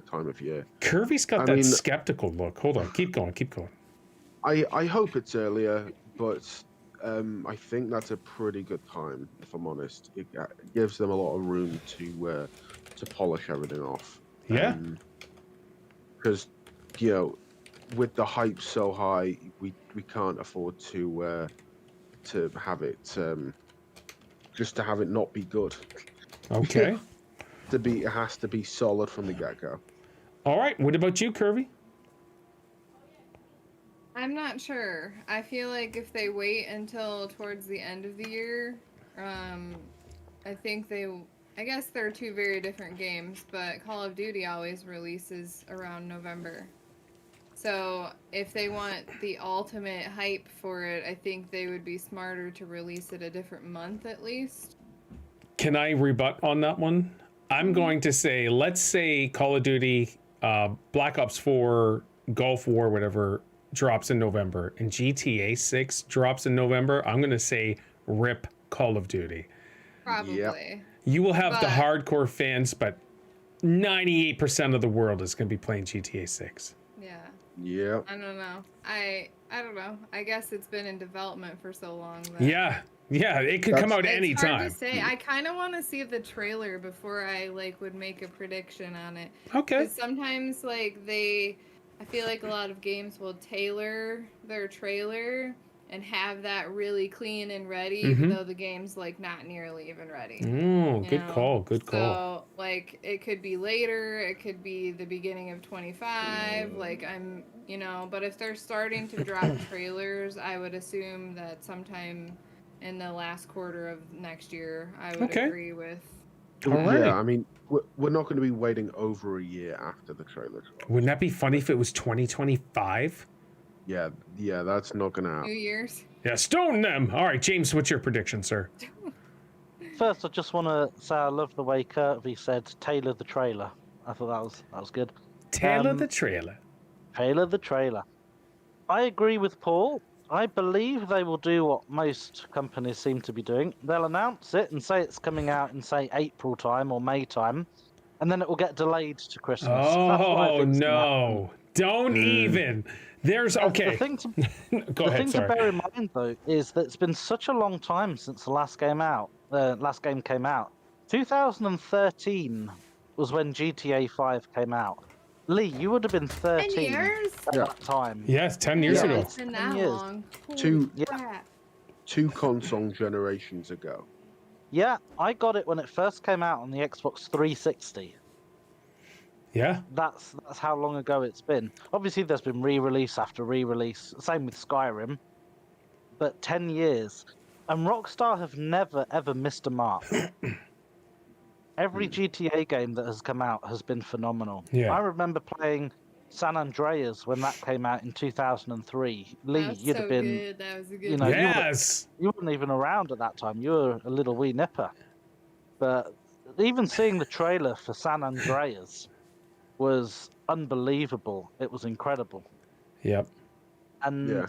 time of year. Kirby's got I that mean- skeptical look. Hold on. Keep going. I hope it's earlier, but I think that's a pretty good time. If I'm honest, it gives them a lot of room to polish everything off. Yeah. Because with the hype so high, we can't afford to have it just to have it not be good. Okay. It has to be solid from the get-go. All right. What about you, Kirby? I'm not sure. I feel like if they wait until towards the end of the year, I guess they're two very different games, but Call of Duty always releases around November. So if they want the ultimate hype for it, I think they would be smarter to release it a different month at least. Can I rebut on that one? I'm going to say, let's say Call of Duty, Black Ops 4, Gulf War, whatever, drops in November, and GTA 6 drops in November. I'm going to say rip Call of Duty. Probably. Yep. You will have the But- hardcore fans, but 98% of the world is going to be playing GTA 6. Yeah. Yeah. I don't know. I don't know. I guess it's been in development for so long that Yeah, it could come out it's anytime. hard to say. I kind of want to see the trailer before I would make a prediction on it. Okay. 'Cause sometimes I feel like a lot of games will tailor their trailer and have that really clean and ready, even though the game's not nearly even ready. Oh, you good know? call. Good call. So it could be later, it could be the beginning of 25. But if they're starting to drop trailers, I would assume that sometime in the last quarter of next year, I would Okay. agree with. All right. Yeah, I mean, we're not going to be waiting over a year after the trailer drops. Wouldn't that be funny if it was 2025? Yeah, that's not going to 2 happen. years. Yeah, stone them. All right, James, what's your prediction, sir? First, I just want to say I love the way Kirby said tailor the trailer. I thought that was good. Tail of the trailer. Tailor the trailer. I agree with Paul. I believe they will do what most companies seem to be doing. They'll announce it and say it's coming out in, say, April time or May time, and then it will get delayed to Christmas. That's what I Oh, think's gonna happen. no. Don't even. There's, okay. The thing to, Go the ahead, thing to sorry. bear in mind, though, is that it's been such a long time since the last game came out. 2013 was when GTA 5 came out. Lee, you would have been 13 10 years? at that time. Yes, 10 years Yeah, ago. It's been 10 that years. long. Holy Two- Yeah. crap. 2 console generations ago. Yeah, I got it when it first came out on the Xbox 360. Yeah. That's how long ago it's been. Obviously, there's been re-release after re-release. Same with Skyrim. But 10 years. And Rockstar have never, ever missed a mark. Every GTA game that has come out has been phenomenal. Yeah. I remember playing San Andreas when that came out in 2003. Lee, That was you'd so have been... good. That was a good know, one. you were- Yes. You weren't even around at that time. You were a little wee nipper. But even seeing the trailer for San Andreas was unbelievable. It was incredible. Yep. And Yeah.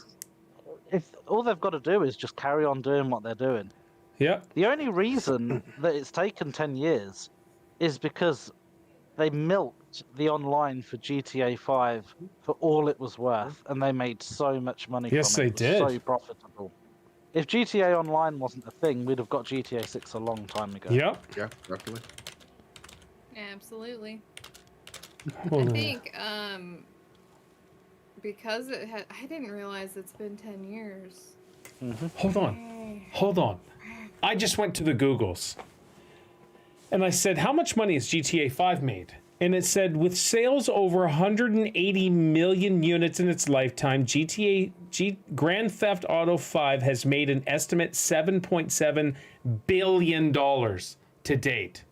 if all they've got to do is just carry on doing what they're doing. Yep. The only reason that it's taken 10 years is because they milked the online for GTA 5 for all it was worth, and they made so much money Yes, from it. they It was did. so profitable. If GTA Online wasn't a thing, we'd have got GTA 6 a long time ago. Yep. Yeah, definitely. Absolutely. Hold I on. think because I didn't realize it's been 10 years. Hold on. Hold on. I just went to the Googles and I said, how much money has GTA 5 made? And it said, with sales over 180 million units in its lifetime, Grand Theft Auto 5 has made an estimate $7.7 billion to date.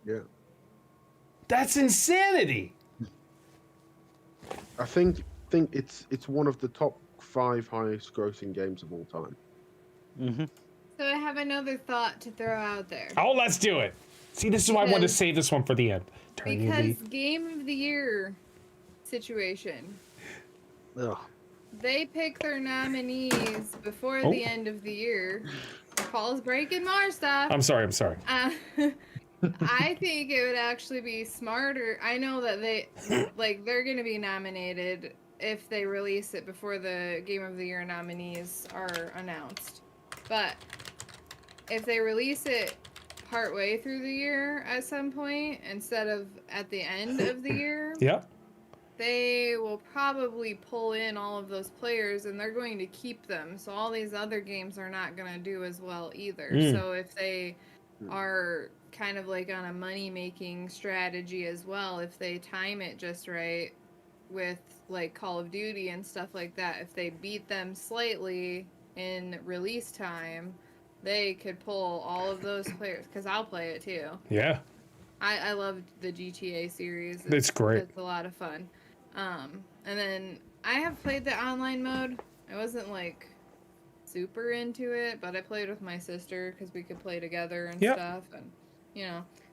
Yeah. That's insanity. I think it's one of the top 5 highest grossing games of all time. So I have another thought to throw out there. Oh, let's do it. See, this is why I wanted to Because- save this one for the end. Turn you, Because Lee. Game of the Year situation, Ugh. they pick their nominees before Oh. the end of the year. Paul's breaking more stuff. I'm sorry. I think it would actually be smarter. I know that they're going to be nominated if they release it before the Game of the Year nominees are announced. But if they release it partway through the year at some point instead of at the end of the year, Yep. they will probably pull in all of those players and they're going to keep them. So all these other games are not going to do as well either. So if they are kind of like on a money-making strategy as well, if they time it just right with like Call of Duty and stuff like that, if they beat them slightly in release time, they could pull all of those players, because I'll play it too. Yeah. I love the GTA series. It's great. It's a lot of fun. And then I have played the online mode. I wasn't like super into it, but I played with my sister because we could play together and Yep. stuff, and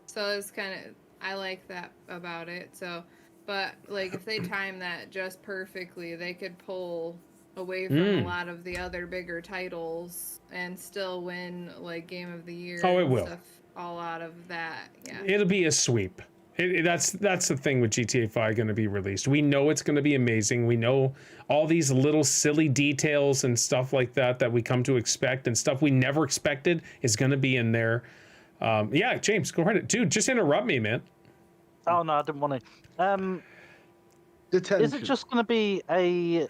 so it's kind of, I like that about it. So, but like if they time that just perfectly, they could pull away from a lot of the other bigger titles and still win like Game of the Year. Oh, it and will. Stuff all out of that. Yeah. It'll be a sweep. That's the thing with GTA 5 going to be released. We know it's going to be amazing. We know all these little silly details and stuff like that we come to expect, and stuff we never expected is going to be in there. Yeah, James, go ahead. Dude, just interrupt me, man. Oh, no, I didn't want to. Detention. Is it just going to be a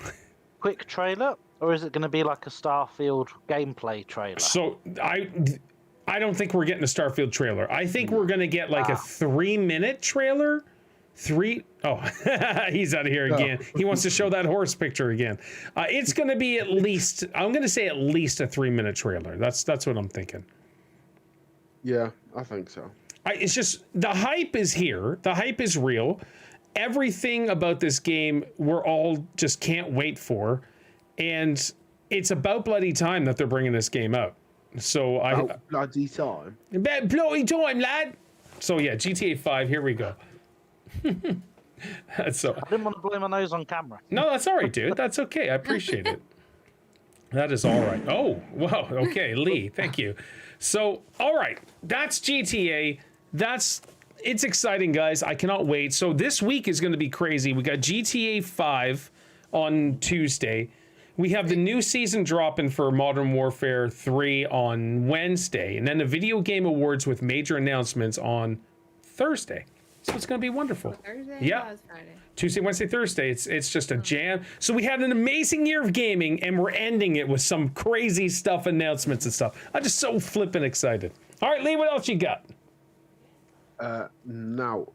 quick trailer, or is it going to be like a Starfield gameplay trailer? So I don't think we're getting a Starfield trailer. I think we're going to get like a 3-minute trailer. Oh, he's out of here again. He wants to show that horse picture again. It's going to be at least, I'm going to say at least a 3-minute trailer. That's what I'm thinking. Yeah, I think so. It's just, the hype is here. The hype is real. Everything about this game, we're all just can't wait for. And it's about bloody time that they're bringing this game out. So Bloody time. bloody time, lad. So yeah, GTA 5, here we go. So I didn't want to blow my nose on camera. no, that's all right, dude. That's okay. I appreciate it. That is all right. Oh, wow. Okay, Lee, thank you. So, all right, that's GTA. It's exciting, guys. I cannot wait. So this week is going to be crazy. We got GTA 5 on Tuesday. We have the new season dropping for Modern Warfare 3 on Wednesday, and then the Video Game Awards with major announcements on Thursday. So it's going to be wonderful. Thursday? Yeah. Oh, it's Friday. Tuesday, Wednesday, Thursday. It's just a jam. So we had an amazing year of gaming, and we're ending it with some crazy stuff, announcements and stuff. I'm just so flippin' excited. All right, Lee, what else you got? Now,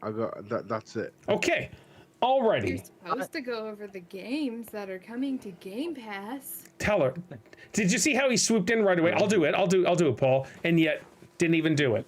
I got that. That's it. Okay. You're Alrighty. supposed to go over the games that are coming to Game Pass. Tell her. Did you see how he swooped in right away? I'll do it. I'll do it, Paul. And yet didn't even do it.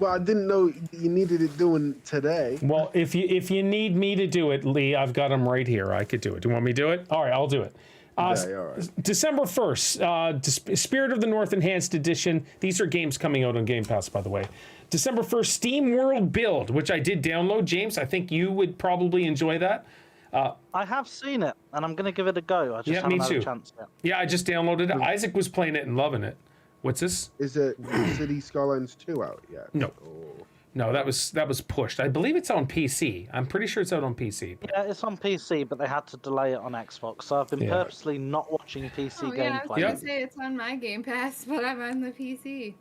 Well, I didn't know you needed it doing today. Well, if you need me to do it, Lee, I've got him right here. I could do it. Do you want me to do it? All right, I'll do it. Day, all right. December 1st, Spirit of the North Enhanced Edition. These are games coming out on Game Pass, by the way. December 1st, Steam World Build, which I did download. James, I think you would probably enjoy that. I have seen it, and I'm going to give it a go. I just Yeah, me haven't had too. a chance yet. Yeah, I just downloaded it. Isaac was playing it and loving it. What's this? Is it City Skylines 2 out yet? No. Or... No, that was pushed. I believe it's on PC. I'm pretty sure it's out on PC. Yeah, it's on PC, but they had to delay it on Xbox, so I've been Yeah. purposely not watching PC Oh, yeah, I was gameplay. Yeah. gonna say it's on my Game Pass, but I'm on the PC.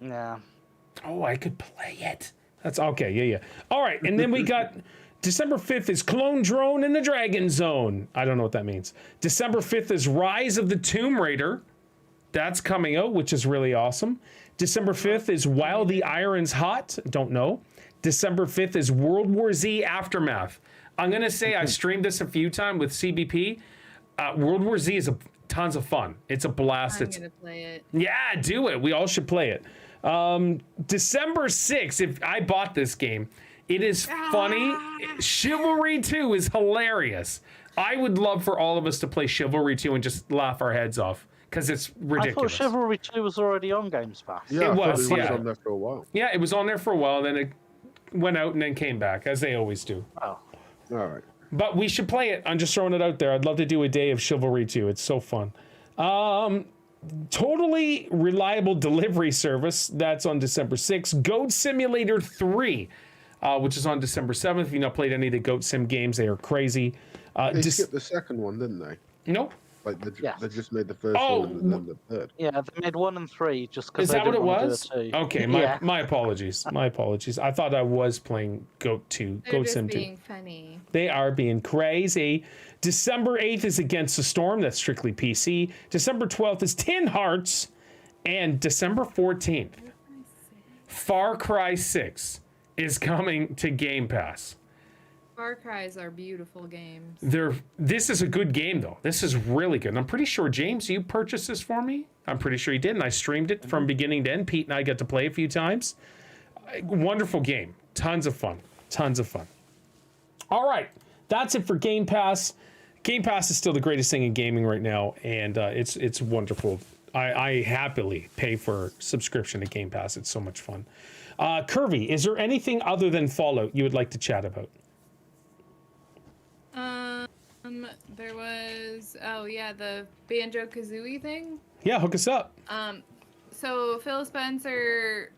Yeah. Oh, I could play it. That's okay. Yeah. All right, and then we got December 5th is Clone Drone in the Dragon Zone. I don't know what that means. December 5th is Rise of the Tomb Raider. That's coming out, which is really awesome. December 5th is While the Iron's Hot. Don't know. December 5th is World War Z Aftermath. I'm going to say I streamed this a few times with CBP. World War Z is tons of fun. It's a blast. I'm gonna play it. Yeah, do it. We all should play it. December 6th, if I bought this game, it is funny. Chivalry 2 is hilarious. I would love for all of us to play Chivalry 2 and just laugh our heads off because it's I thought ridiculous. Chivalry 2 was already on Games Pass. Yeah, It I thought was, it yeah. on there for a while. Yeah, it was on there for a while, then it went out and then came back, as they always do. Oh. All right. But we should play it. I'm just throwing it out there. I'd love to do a day of Chivalry 2. It's so fun. Totally Reliable Delivery Service. That's on December 6th. Goat Simulator 3, which is on December 7th. If you've not played any of the Goat Sim games, they are crazy. They skipped the second one, didn't they? Nope. Like Yes. they just made the first Oh, one and then the third. Yeah, they made 1 and 3 just because Is they that what didn't it want was? to do a 2. Okay, Yeah. my apologies. My apologies. I thought I was playing Goat 2. They're Goat just Sim 2. being funny. They are being crazy. December 8th is Against the Storm. That's strictly PC. December 12th is Tin Hearts. And December 14th, Far Cry 6 is coming to Game Pass. Far Cries are beautiful games. This is a good game, though. This is really good. And I'm pretty sure, James, you purchased this for me? I'm pretty sure you did, and I streamed it from beginning to end. Pete and I got to play a few times. Wonderful game. Tons of fun. Tons of fun. All right. That's it for Game Pass. Game Pass is still the greatest thing in gaming right now, and it's wonderful. I happily pay for subscription to Game Pass. It's so much fun. Kirby, is there anything other than Fallout you would like to chat about? There was the Banjo-Kazooie thing. Yeah, hook us up. So Phil Spencer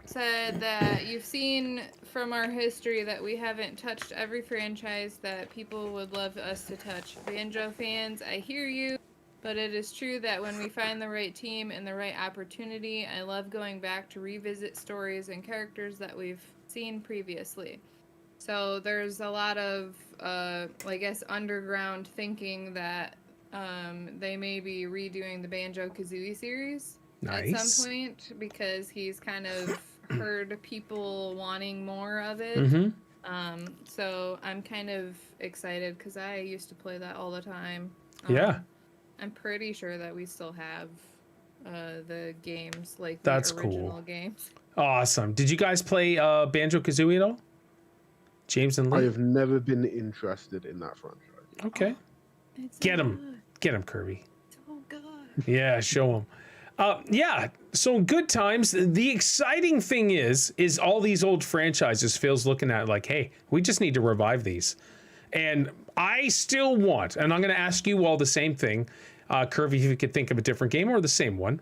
said that you've seen from our history that we haven't touched every franchise that people would love us to touch. Banjo fans, I hear you, but it is true that when we find the right team and the right opportunity, I love going back to revisit stories and characters that we've seen previously. So there's a lot of, I guess, underground thinking that they may be redoing the Banjo-Kazooie series at some point because he's kind of heard people wanting more of it. Mm-hmm. So I'm kind of excited because I used to play that all the time. Yeah. I'm pretty sure that we still have the games, like That's the original cool. games. Awesome. Did you guys play Banjo-Kazooie at all? James and I Lee? have never been interested in that franchise. Okay. It's Get so him. good. Get him, Kirby. So good. Yeah, show him. Yeah, so good times. The exciting thing is all these old franchises, Phil's looking at like, hey, we just need to revive these. And I still want, and I'm going to ask you all the same thing, Kirby, if you could think of a different game or the same one.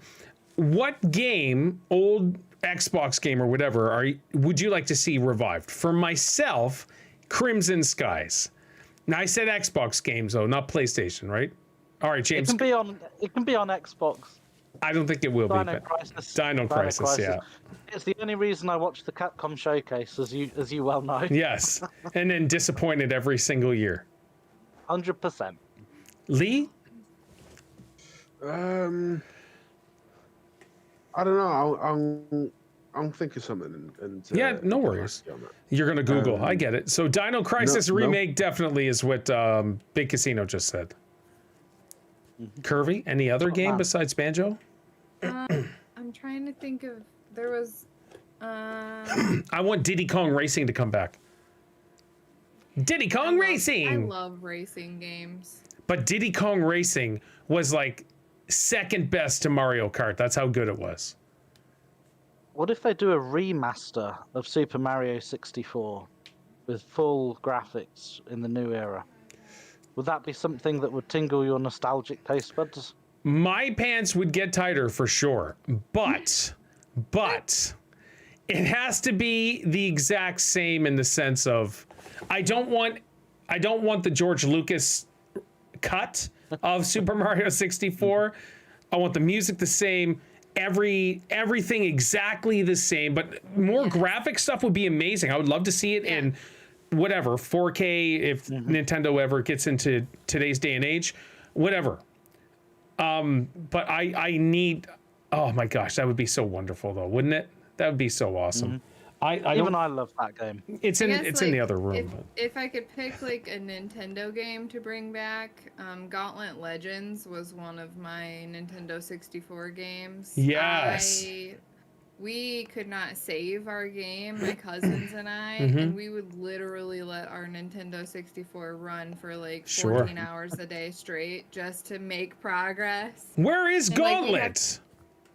What game, old Xbox game or whatever, would you like to see revived? For myself, Crimson Skies. Now I said Xbox games though, not PlayStation, right? All right, James. It can be on Xbox. I don't think it will Dino be. Crisis. Dino Crisis, yeah. It's the only reason I watched the Capcom showcase, as you well know. Yes, and then disappointed every single year. 100%. Lee? I don't know. I'll think of something and Yeah, no worries. You're gonna Google. I get it. So Dino Crisis remake definitely is what Big Casino just said. Kirby, any other game besides Banjo? I'm trying to think of. There was. I want Diddy Kong Racing to come back. Diddy Kong Racing. I love racing games. but Diddy Kong Racing was like second best to Mario Kart. That's how good it was. What if they do a remaster of Super Mario 64 with full graphics in the new era? Would that be something that would tingle your nostalgic taste buds? My pants would get tighter for sure, but it has to be the exact same in the sense of I don't want the George Lucas cut of Super Mario 64. I want the music the same, everything exactly the same, but more graphic stuff would be amazing. I would love to see it in whatever 4K if Nintendo ever gets into today's day and age, whatever. But I need, oh my gosh, that would be so wonderful though, wouldn't it? That would be so awesome. I love that game. It's in the other room. If I could pick like a Nintendo game to bring back, Gauntlet Legends was one of my Nintendo 64 games. Yes. We could not save our game, my cousins and I, and we would literally let our Nintendo 64 run for like 14 hours a day straight just to make progress. Where is Gauntlet?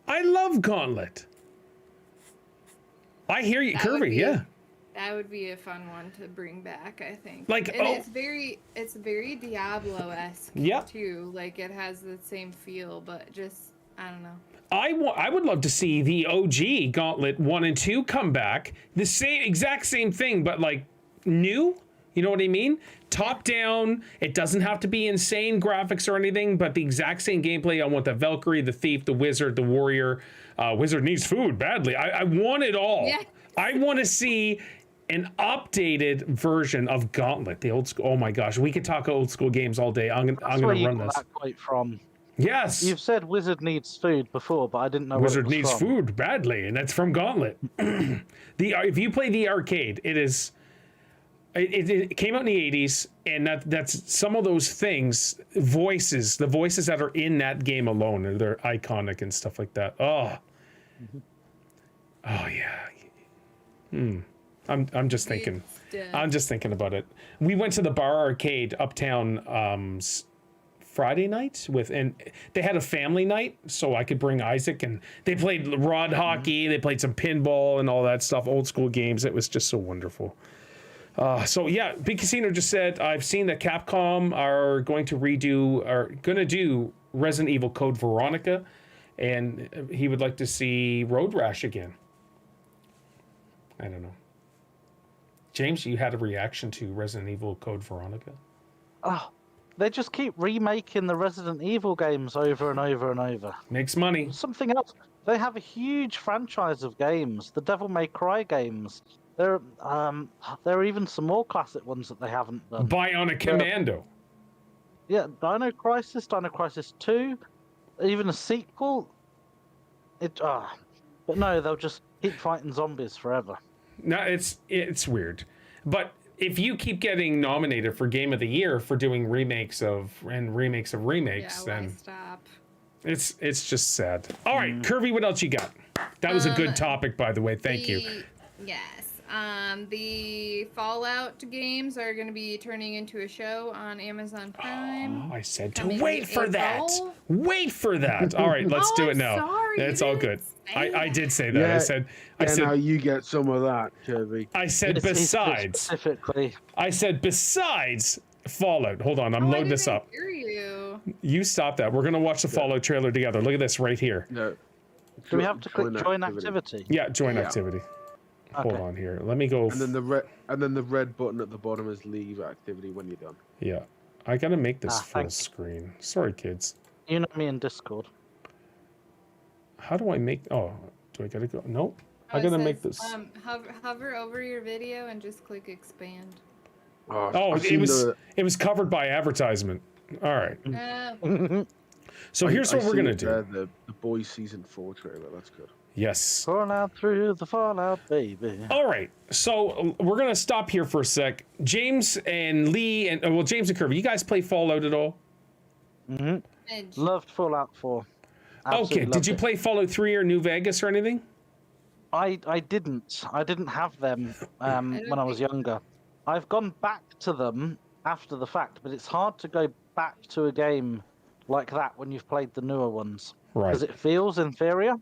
I love Gauntlet. I hear you, Kirby. That would be a fun one to bring back, I think. Like, and it's very Diablo-esque too. Like it has the same feel, but just I don't know. I would love to see the OG Gauntlet 1 and 2 come back. The exact same thing, but like new. You know what I mean? Top down. It doesn't have to be insane graphics or anything, but the exact same gameplay. I want the Valkyrie, the Thief, the Wizard, the Warrior. Wizard needs food badly. I want it all. Yeah. I want to see an updated version of Gauntlet, the old school. Oh my gosh, we could talk old school games all day. I'm gonna run this. That quote from. Yes. You've said Wizard needs food before, but I didn't know Wizard what it was needs from. food badly, and that's from Gauntlet. If you play the arcade, it came out in the 80s, and that's some of those things, the voices that are in that game alone, they're iconic and stuff like that. Oh yeah. I'm just thinking. I'm just thinking about it. We went to the Bar Arcade uptown Friday night and they had a family night, so I could bring Isaac, and they played rod hockey, they played some pinball and all that stuff, old school games. It was just so wonderful. So yeah, Big Casino just said, I've seen that Capcom are going to do Resident Evil Code Veronica, and he would like to see Road Rash again. I don't know. James, you had a reaction to Resident Evil Code Veronica? Oh, they just keep remaking the Resident Evil games over and over and over. Makes money. Something else. They have a huge franchise of games. The Devil May Cry games. There are even some more classic ones that they haven't done. Bionic Commando. Yeah, Dino Crisis 2, even a sequel. But no, they'll just keep fighting zombies forever. No, it's weird. But if you keep getting nominated for Game of the Year for doing remakes of remakes, then stop. It's just sad. All right, Kirby, what else you got? That was a good topic, by the way. Thank you. Yes. The Fallout games are going to be turning into a show on Amazon Prime. Oh, I said to wait for that. Wait for that. All right, let's do it now. Sorry, it's all good. I did say that. Yeah, I said now you get some of that, Kirby. I said besides. Specifically. I said besides Fallout. Hold on, I'm loading this up. Hear you. You stop that. We're gonna watch the Fallout trailer together. Look at this right here. No. Do we have to click join activity? Yeah, join activity. Okay. Hold on here. Let me go. And then the red button at the bottom is leave activity when you're done. Yeah, I gotta make this full screen. Sorry, kids. You know me in Discord. How do I make? Oh, do I gotta go? Nope. I gotta make this. Hover over your video and just click expand. Oh, it was covered by advertisement. All right. So here's what we're gonna do. The Boys Season 4 trailer. That's good. Yes. Fallout through the Fallout, baby. All right. So we're gonna stop here for a sec. James and Lee and James and Kirby, you guys play Fallout at all? Loved Fallout 4. Okay. Did you play Fallout 3 or New Vegas or anything? I didn't. I didn't have them when I was younger. I've gone back to them after the fact, but it's hard to go back to a game like that when you've played the newer ones. Right. Because it feels inferior.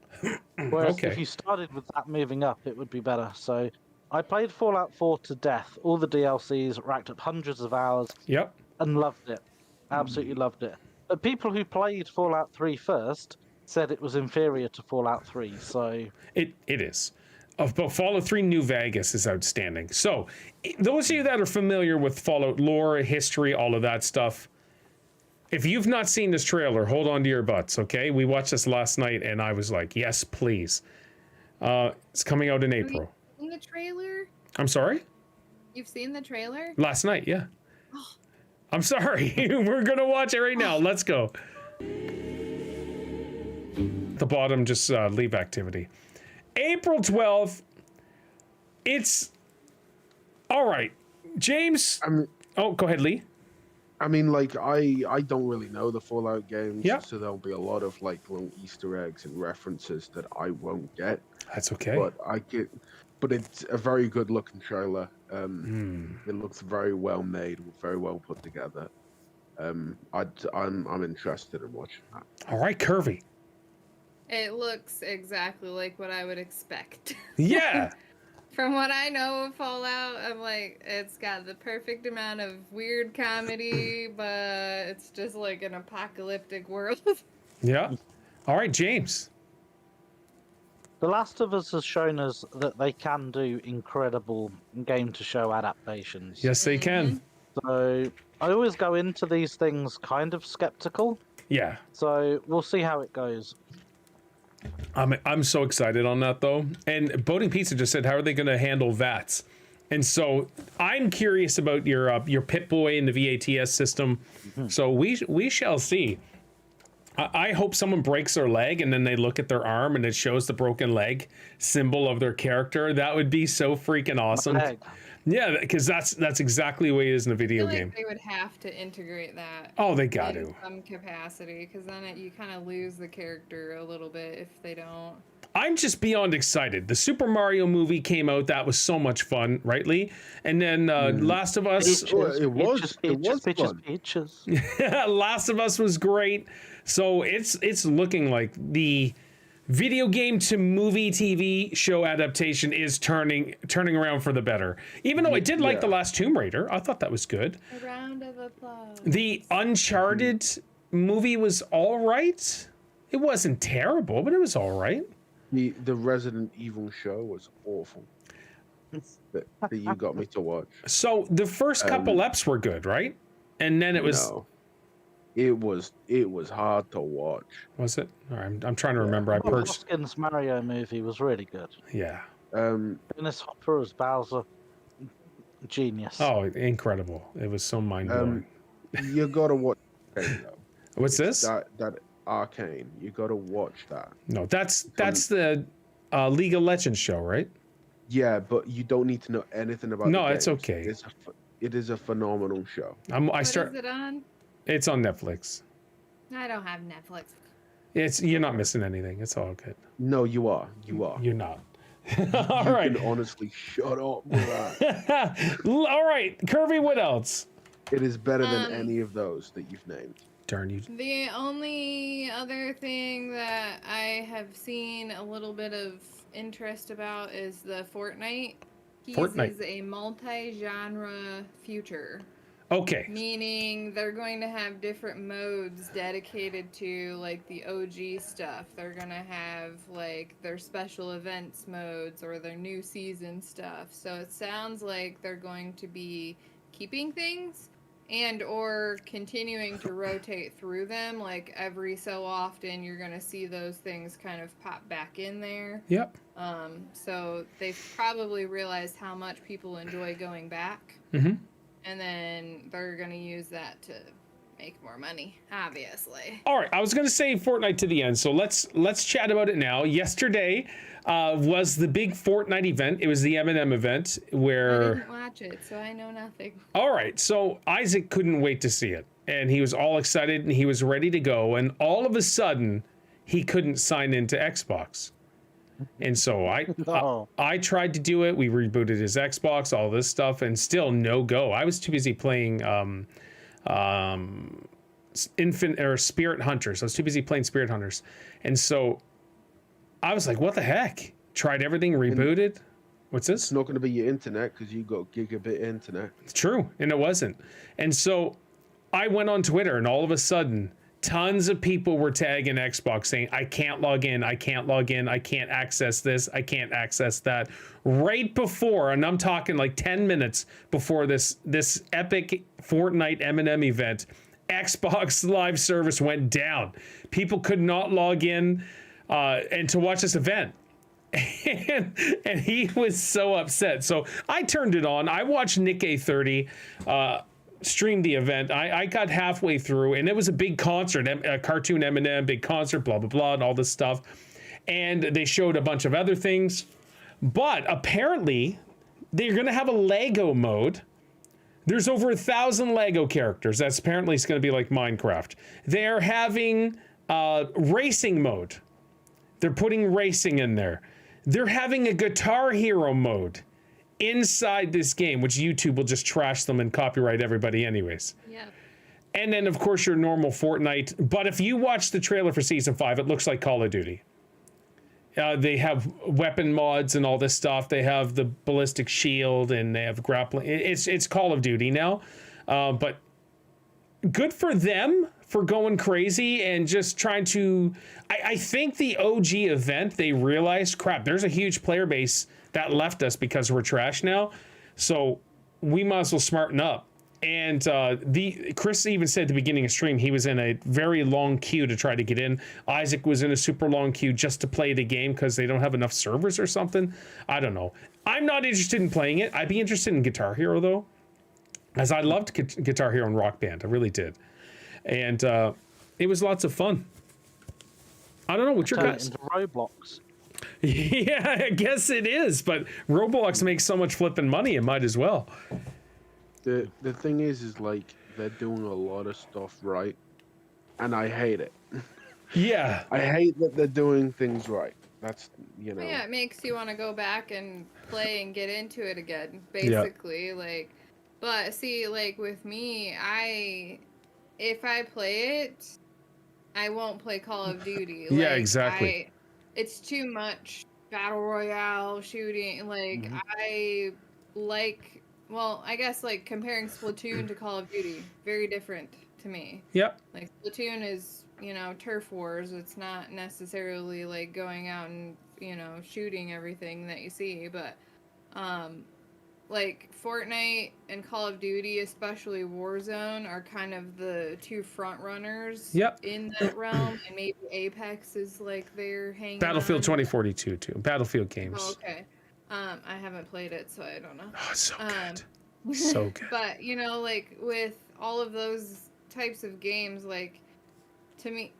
Whereas Okay. if you started with that moving up, it would be better. So I played Fallout 4 to death, all the DLCs, racked up hundreds of hours, Yep. and loved it. Absolutely loved it. But people who played Fallout 3 first said it was inferior to Fallout 3. So It is. But Fallout 3 New Vegas is outstanding. So those of you that are familiar with Fallout lore, history, all of that stuff, if you've not seen this trailer, hold on to your butts, okay? We watched this last night, and I was like, yes, please. It's coming out in April. Seen the trailer? I'm sorry? You've seen the trailer? Last night, yeah. I'm sorry. We're going to watch it right now. Let's go. The bottom, just leave activity. April 12th. It's... All right. James... Oh, go ahead, Lee. I mean, like, I don't really know the Fallout games, Yeah. so there'll be a lot of like little Easter eggs and references that I won't get. That's okay. But it's a very good looking trailer. It looks very well made, very well put together. I'm interested in watching that. All right, Curvy. It looks exactly like what I would expect. Yeah. From what I know of Fallout, I'm like, it's got the perfect amount of weird comedy, but it's just like an apocalyptic world. Yeah. All right, James. The Last of Us has shown us that they can do incredible game-to-show adaptations. Yes, they can. So I always go into these things kind of skeptical. Yeah. So we'll see how it goes. I'm so excited on that though. And Boating Pizza just said, how are they going to handle VATs? And so I'm curious about your Pip-Boy and the VATS system. So we shall see. I hope someone breaks their leg and then they look at their arm and it shows the broken leg symbol of their character. That would be so freaking awesome. Leg. Yeah, because that's exactly the way it is in a video I feel game. like they would have to integrate that. Oh, they got in to. some capacity, because then you kind of lose the character a little bit if they don't. I'm just beyond excited. The Super Mario movie came out. That was so much fun, right, Lee? And then Last of Us. Peaches. Last of Us was great. So it's looking like the video game to movie TV show adaptation is turning around for the better. Even though I did like the last Tomb Raider, I thought that was good. A round of applause. The Uncharted movie was all right. It wasn't terrible, but it was all right. The Resident Evil show was awful. that you got me to watch. So the first couple eps were good, right? And then it was. No. It was hard to watch. Was it? All right, I'm trying to remember. I purged. Hoskins' Mario movie was really good. Yeah. Dennis Hopper as Bowser, genius. Oh, incredible! It was so mind blowing. You gotta watch Arcane, though. What's this? That Arcane. You gotta watch that. No, that's the League of Legends show, right? Yeah, but you don't need to know anything about. No, the it's games. okay. It is a phenomenal show. What is it on? It's on Netflix. I don't have Netflix. You're not missing anything. It's all good. No, you are. You are. You're not. All right. You can honestly shut up with that. All right, Kirby. What else? It is better than any of those that you've named. Darn you. The only other thing that I have seen a little bit of interest about is the Fortnite. Fortnite is a multi-genre future. Okay. Meaning they're going to have different modes dedicated to like the OG stuff. They're going to have like their special events modes or their new season stuff. So it sounds like they're going to be keeping things and or continuing to rotate through them. Like every so often you're going to see those things kind of pop back in there. Yep. So they've probably realized how much people enjoy going back. Mm-hmm. And then they're going to use that to make more money, obviously. All right, I was going to say Fortnite to the end, so let's chat about it now. Yesterday was the big Fortnite event. It was the Eminem event where... I didn't watch it, so I know nothing. All right, so Isaac couldn't wait to see it, and he was all excited, and he was ready to go, and all of a sudden, he couldn't sign into Xbox. And so I tried to do it. We rebooted his Xbox, all this stuff, and still no go. I was too busy playing Spirit Hunters. I was too busy playing Spirit Hunters, and so I was like, "What the heck?" Tried everything, rebooted. What's this? It's not going to be your internet because you got gigabit internet. It's true, and it wasn't. And so I went on Twitter, and all of a sudden, tons of people were tagging Xbox saying, "I can't log in. I can't log in. I can't access this. I can't access that." Right before, and I'm talking like 10 minutes before this epic Fortnite Eminem event, Xbox Live service went down. People could not log in and to watch this event. And he was so upset. So I turned it on. I watched Nick A30 stream the event. I got halfway through, and it was a big concert, a cartoon Eminem, big concert, blah, blah, blah, and all this stuff. And they showed a bunch of other things. But apparently, they're going to have a Lego mode. There's over 1,000 Lego characters. That's apparently it's going to be like Minecraft. They're having racing mode. They're putting racing in there. They're having a Guitar Hero mode inside this game, which YouTube will just trash them and copyright everybody anyways. Yeah. And then, of course, your normal Fortnite. But if you watch the trailer for Season 5, it looks like Call of Duty. They have weapon mods and all this stuff. They have the ballistic shield and they have grappling. It's Call of Duty now. But good for them for going crazy and just trying to... I think the OG event, they realized, crap, there's a huge player base that left us because we're trash now. So we might as well smarten up. And Chris even said at the beginning of stream, he was in a very long queue to try to get in. Isaac was in a super long queue just to play the game because they don't have enough servers or something. I don't know. I'm not interested in playing it. I'd be interested in Guitar Hero, though, as I loved Guitar Hero and Rock Band. I really did. And it was lots of fun. I don't know. What's your guys? Into Roblox. Yeah, I guess it is. But Roblox makes so much flipping money, it might as well. The thing is like they're doing a lot of stuff right, and I hate it. Yeah. I hate that they're doing things right. That's, you know. Yeah, it makes you want to go back and play and get into it again, basically. Like, but see, like with me, if I play it, I won't play Call of Duty. Like, Yeah, exactly. It's too much battle royale shooting. Like, I like. Well, I guess like comparing Splatoon to Call of Duty, very different to me. Yep. Like Splatoon is, turf wars. It's not necessarily like going out and, shooting everything that you see, but like Fortnite and Call of Duty, especially Warzone, are kind of the two front runners in that realm, and maybe Apex is like they're hanging Battlefield on. 2042 too. Battlefield games. Oh, okay. I haven't played it, so I don't know. Oh, it's so good. So good. But, like, with all of those types of games, like,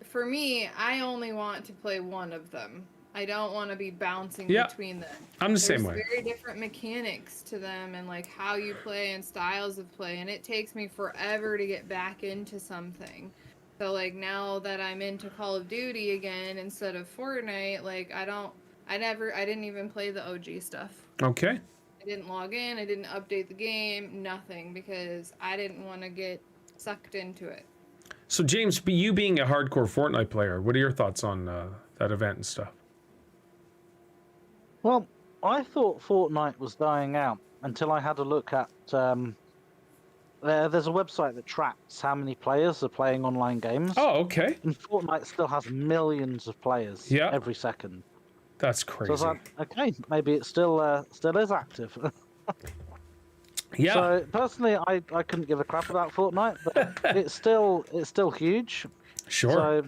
for me, I only want to play one of them. I don't want to be bouncing between them. I'm the same way. There's very different mechanics to them and, like, how you play and styles of play, and it takes me forever to get back into something. So, like, now that I'm into Call of Duty again instead of Fortnite, like, I didn't even play the OG stuff. Okay. I didn't log in, I didn't update the game, nothing, because I didn't want to get sucked into it. So James, you being a hardcore Fortnite player, what are your thoughts on that event and stuff? Well, I thought Fortnite was dying out until I had a look at... there's a website that tracks how many players are playing online games. Oh, okay. And Fortnite still has millions of players every second. That's crazy. So I was like, okay, maybe it still is active. Yeah. So personally, I couldn't give a crap about Fortnite, but it's still huge. Sure. So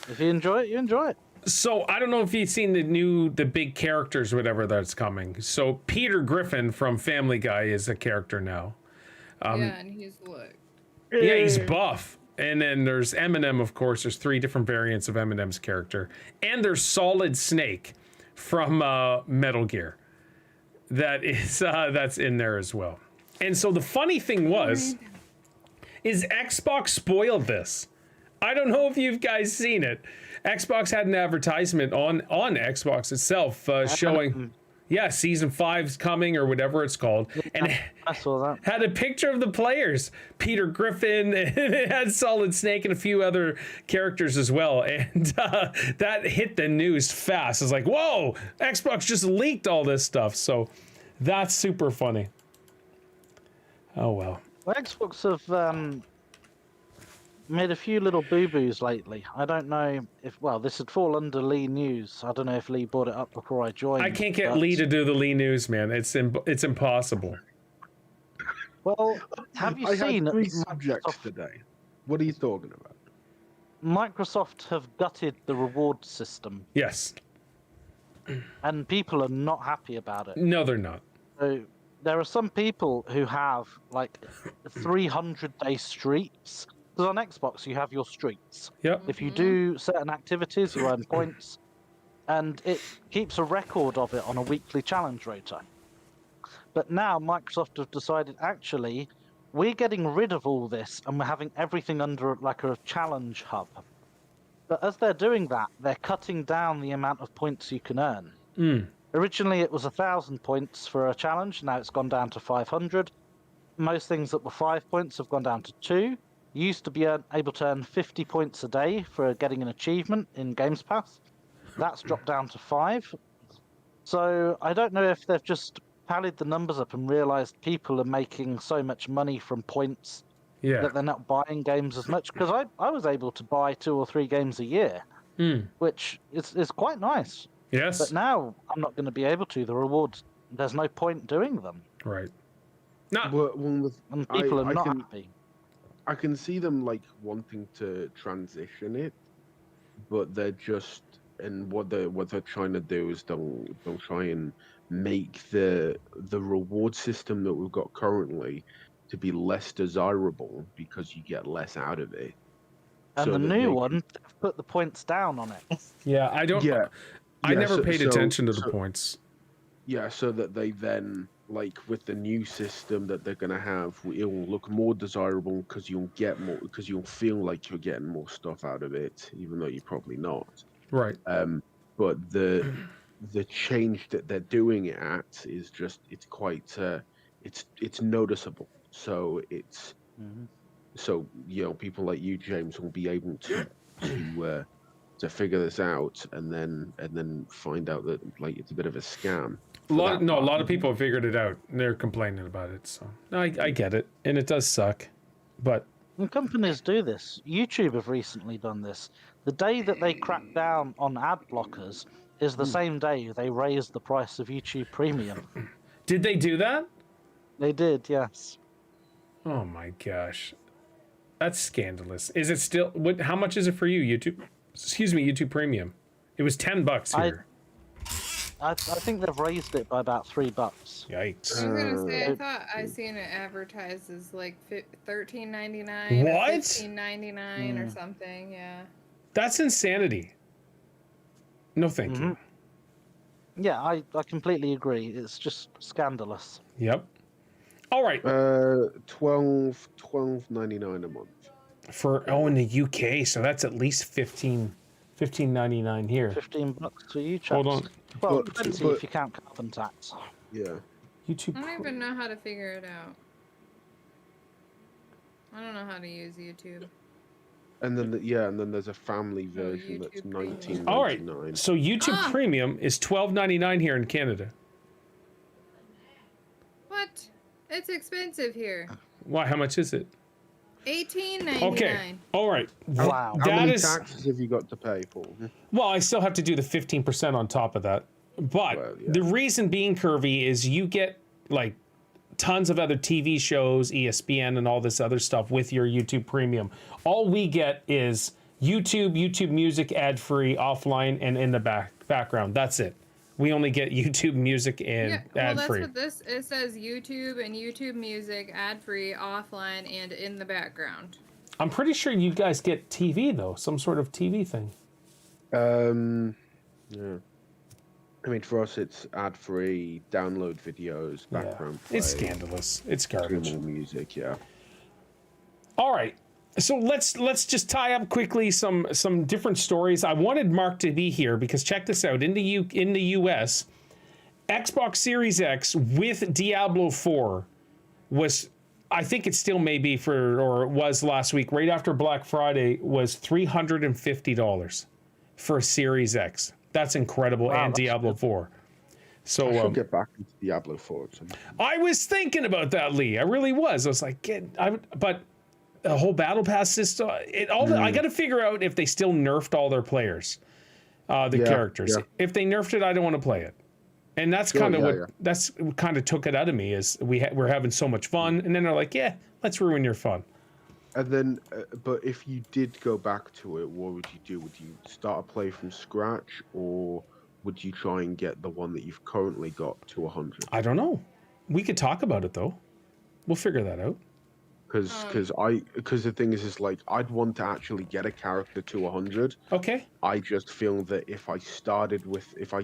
if you enjoy it, you enjoy it. So I don't know if you've seen the big characters, whatever that's coming. So Peter Griffin from Family Guy is a character now. Yeah, and he's what? Yeah, he's buff. And then there's Eminem, of course. There's 3 different variants of Eminem's character. And there's Solid Snake from Metal Gear. That's in there as well. And so the funny thing is Xbox spoiled this. I don't know if you guys seen it. Xbox had an advertisement on Xbox itself showing... Yeah, season 5's coming or whatever it's called, and I saw that. had a picture of the players, Peter Griffin, and it had Solid Snake and a few other characters as well, and that hit the news fast. It's like, whoa, Xbox just leaked all this stuff, so that's super funny. Oh well. Well, Xbox have made a few little boo-boos lately. I don't know if, well, this would fall under Lee News. I don't know if Lee brought it up before I joined. I can't get Lee to do the Lee News, man. It's impossible. Well, have you I seen had 3 subjects today. What are you talking about? Microsoft have gutted the reward system, Yes. and people are not happy about it. No, they're not. So there are some people who have like 300-day streaks. Because on Xbox you have your streaks. Yep. If you do certain activities, you earn points, and it keeps a record of it on a weekly challenge rota. But now Microsoft have decided, actually, we're getting rid of all this, and we're having everything under like a challenge hub. But as they're doing that, they're cutting down the amount of points you can earn. Originally, it was 1,000 points for a challenge. Now it's gone down to 500. Most things that were 5 points have gone down to 2. You used to be able to earn 50 points a day for getting an achievement in Games Pass. That's dropped down to 5. So I don't know if they've just tallied the numbers up and realised people are making so much money from points Yeah. that they're not buying games as much. Because I was able to buy 2 or 3 games a year, which is quite nice. Yes. But now I'm not going to be able to. The rewards, there's no point doing them. Right. No. And people are not happy. I can see them like wanting to transition it, but they're just, and what they're trying to do is they'll try and make the reward system that we've got currently to be less desirable because you get less out of it. And So the that new they one put the points down on it. Yeah, I don't. Yeah. I never so- paid so- attention to the so- points. Yeah, so that they then, like with the new system that they're gonna have, it will look more desirable because you'll get more, because you'll feel like you're getting more stuff out of it, even though you're probably not. Right. But the change that they're doing it at is just, it's quite it's noticeable. So it's so people like you, James, will be able to figure this out and then find out that like it's a bit of a scam. A lot of people have figured it out and they're complaining about it. So I get it, and it does suck, but And companies do this. YouTube have recently done this. The day that they crack down on ad blockers is the same day they raised the price of YouTube Premium. did they do that? They did, yes. Oh my gosh, that's scandalous. Is it still? How much is it for you, YouTube? Excuse me, YouTube Premium. It was $10 here. I think they've raised it by about $3. Yikes. I was gonna say, I thought I seen it advertised as like $13.99 What? or $15.99 or something. Yeah. That's insanity. No, thank you. Yeah, I completely agree. It's just scandalous. Yep. All right. $12.99 a month. In the UK, so that's at least $15.99 here. $15 for you, chaps. Hold on. Well, But- plenty but- if you count carbon tax. Yeah. YouTube. I don't even know how to figure it out. I don't know how to use YouTube. And then and then there's a family version that's YouTube Premium. $19.99. All right. So YouTube Premium is $12.99 here in Canada. What? It's expensive here. Why? How much is it? $18.99. Okay. All right. Wow. How That many is taxes have you got to pay for? well. I still have to do the 15% on top of that. But Well, yeah. the reason being, Curvy, is you get like tons of other TV shows, ESPN, and all this other stuff with your YouTube Premium. All we get is YouTube Music, ad-free, offline, and in the background. That's it. We only get YouTube Music and ad-free. That's what this, it says YouTube and YouTube Music, ad-free, offline, and in the background. I'm pretty sure you guys get TV, though. Some sort of TV thing. Yeah. I mean, for us, it's ad-free, download videos, background play, It's scandalous. It's garbage. streamable music, yeah. All right. So let's just tie up quickly some different stories. I wanted Mark to be here because check this out. In the US, Xbox Series X with Diablo 4 was, I think it still may be or it was last week, right after Black Friday, was $350 for a Series X. That's incredible. Wow, and that's Diablo good. 4. So I should get back into Diablo 4 at some point. I was thinking about that, Lee. I really was. I was like, but the whole battle pass system, I got to figure out if they still nerfed all their players, characters. Yeah. If they nerfed it, I don't want to play it. And that's kind of that's what kind of took it out of me is we're having so much fun, and then they're like, yeah, let's ruin your fun. And then, but if you did go back to it, what would you do? Would you start a play from scratch, or would you try and get the one that you've currently got to 100? I don't know. We could talk about it though. We'll figure that out. Because the thing is like I'd want to actually get a character to 100. Okay. I just feel that if I started with if I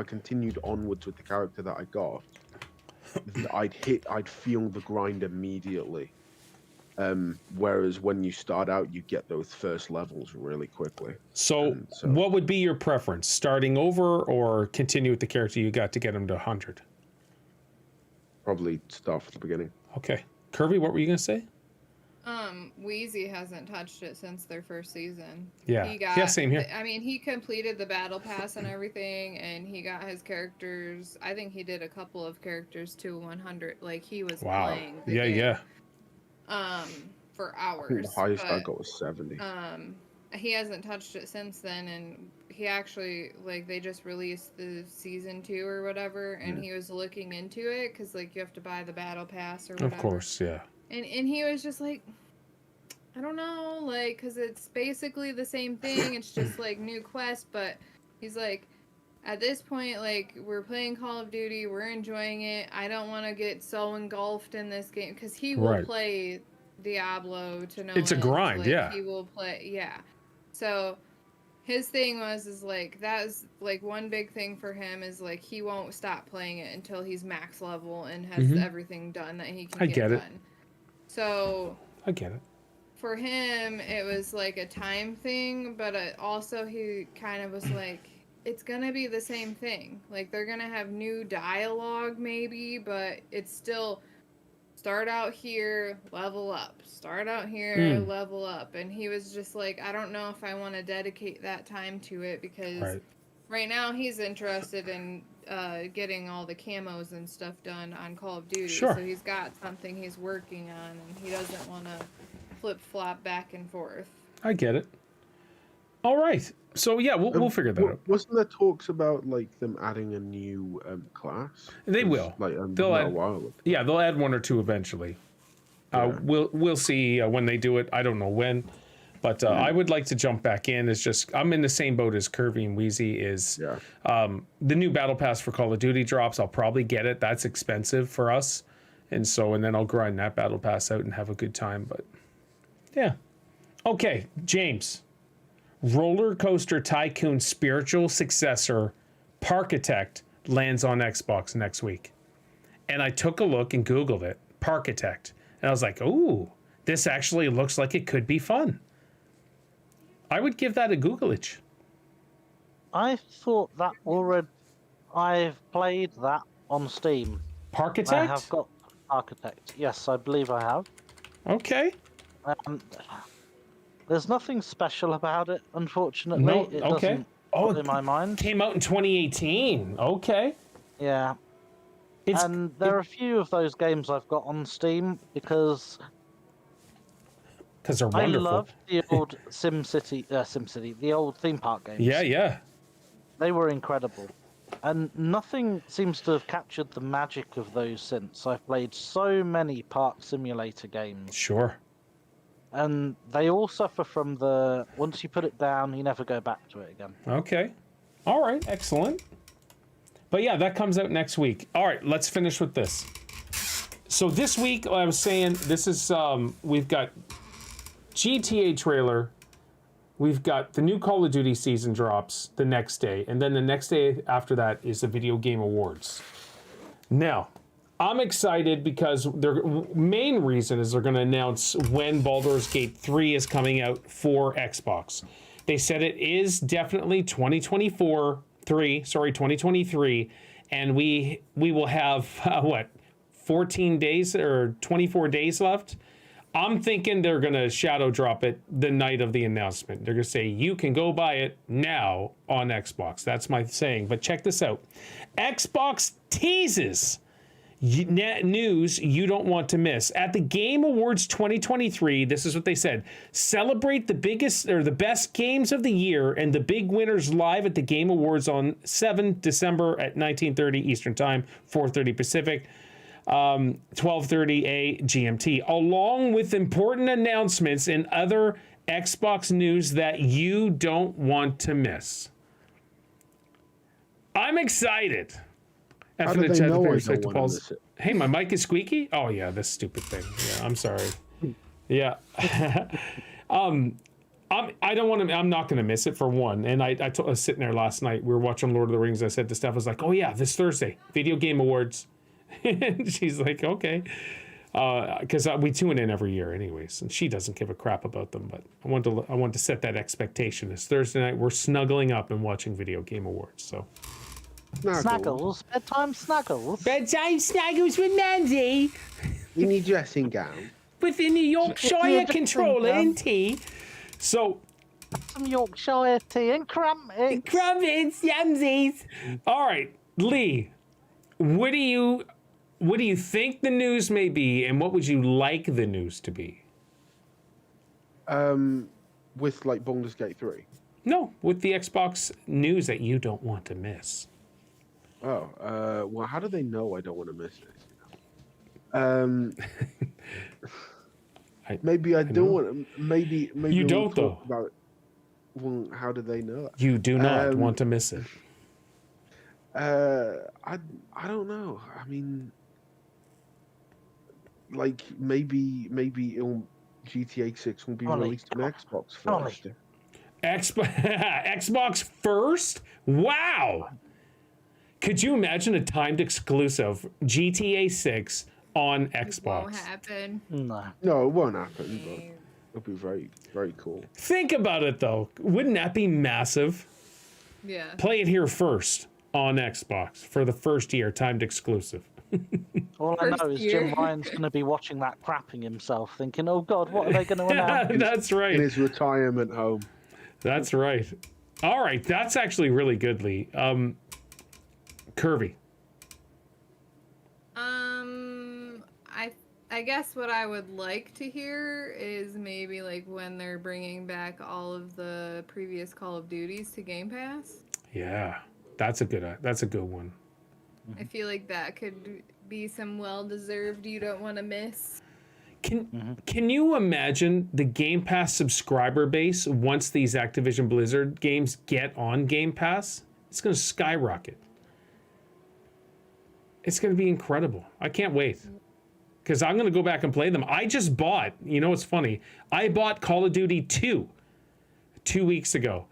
continued onwards with the character that I got, I'd feel the grind immediately. Whereas when you start out, you get those first levels really quickly. So what would be your preference? Starting over or continue with the character you got to get him to 100? Probably start from the beginning. Okay. Kirby, what were you going to say? Wheezy hasn't touched it since their first season. Yeah. Same here. I mean, he completed the battle pass and everything, and he got his characters. I think he did a couple of characters to 100. Like, he was playing the game. For hours. I think the highest I got was 70. He hasn't touched it since then, and he actually, like, they just released the season 2 or whatever, and he was looking into it, because, like, you have to buy the battle pass or whatever. Of course, yeah. And he was just like, I don't know, like, because it's basically the same thing, it's just, like, new quest, but he's like, at this point, like, we're playing Call of Duty, we're enjoying it, I don't want to get so engulfed in this game, because he will play Diablo to no end. It's a grind, like, yeah. He will play, So, his thing is like, that's, like, one big thing for him is, like, he won't stop playing it until he's max level and has everything done that he can get done. So, I get it. For him, it was, like, a time thing, but also he kind of was like, it's gonna be the same thing. Like, they're gonna have new dialogue, maybe, but it's still start out here, level up. Start out here, level up. And he was just like, I don't know if I want to dedicate that time to it, because right now he's interested in getting all the camos and stuff done on Call of Duty. Sure. So he's got something he's working on, and he doesn't want to flip-flop back and forth. I get it. All right. So, yeah, we'll figure that out. Wasn't there talks about, like, them adding a new class? They will. Like, they'll add, a while ago. Yeah, they'll add one or two eventually. We'll see when they do it. I don't know when. But I would like to jump back in. It's just, I'm in the same boat as Kirby and Wheezy is the new Battle Pass for Call of Duty drops. I'll probably get it. That's expensive for us. And then I'll grind that Battle Pass out and have a good time. But, yeah. Okay, James. Roller Coaster Tycoon spiritual successor, Parkitect, lands on Xbox next week. And I took a look and Googled it, Parkitect. And I was like, ooh, this actually looks like it could be fun. I would give that a Googleage. I thought that already. I've played that on Steam. Parkitect? I have got Architect. Yes, I believe I have. Okay. There's nothing special about it, unfortunately. No, it okay. doesn't in my mind. Came out in 2018. Okay. Yeah. There are a few of those games I've got on Steam because they're wonderful. I love the old SimCity, the old theme park games. Yeah. They were incredible. And nothing seems to have captured the magic of those since. I've played so many park simulator games. Sure. And they all suffer from once you put it down, you never go back to it again. Okay. All right. Excellent. But yeah, that comes out next week. All right. Let's finish with this. So this week, I was saying, this is, we've got GTA trailer. We've got the new Call of Duty season drops the next day. And then the next day after that is the Video Game Awards. Now, I'm excited because their main reason is they're going to announce when Baldur's Gate 3 is coming out for Xbox. They said it is definitely 2023, and we will have what, 14 days or 24 days left. I'm thinking they're going to shadow drop it the night of the announcement. They're going to say, you can go buy it now on Xbox. That's my saying. But check this out. Xbox teases news you don't want to miss. At the Game Awards 2023, this is what they said. Celebrate the biggest or the best games of the year and the big winners live at the Game Awards on 7 December at 19:30 Eastern Time, 4:30 Pacific. 12:30 a GMT, along with important announcements and other Xbox news that you don't want to miss. I'm excited. How do they know I don't want to miss it? Hey, my mic is squeaky? Oh, yeah, this stupid thing. Yeah, I'm sorry. Yeah. I don't want to. I'm not going to miss it for one. And I was sitting there last night. We were watching Lord of the Rings. I said to Steph, I was like, oh, yeah, this Thursday, Video Game Awards. And she's like, okay, because we tune in every year anyways, and she doesn't give a crap about them. But I want to set that expectation. It's Thursday night. We're snuggling up and watching Video Game Awards. So Snuggles, bedtime snuggles. bedtime snuggles with Mandy In your dressing gown. with the New Yorkshire controller and tea. So Some Yorkshire tea and crumpets. crumpets, yumsies. All right, Lee, what do you think the news may be, and what would you like the news to be? With like Baldur's Gate 3. No, with the Xbox news that you don't want to miss. Oh, well, how do they know I don't want to miss it? Maybe I don't want to. Maybe You we'll don't, talk though. About, well, how do they know? You do not want to miss it. I don't know. I mean, like maybe GTA 6 will be Ollie, released on Xbox Ollie. first. Xbox first? Wow! Could you imagine a timed exclusive GTA 6 on Xbox? Won't happen. No. No, it won't happen, but it'll be very, very cool. Think about it though. Wouldn't that be massive? Yeah. Play it here first on Xbox for the first year, timed exclusive. All I First know is year. Jim Ryan's going to be watching that crapping himself, thinking, "Oh God, what are they going to announce?" That's In right. his retirement home. That's right. All right, that's actually really good, Lee. Kirby. I guess what I would like to hear is maybe like when they're bringing back all of the previous Call of Duties to Game Pass. Yeah, that's a good one. I feel like that could be some well-deserved you don't want to miss. Can you imagine the Game Pass subscriber base once these Activision Blizzard games get on Game Pass? It's going to skyrocket. It's going to be incredible. I can't wait. Because I'm going to go back and play them. I just bought, you know what's funny? I bought Call of Duty 2 weeks ago.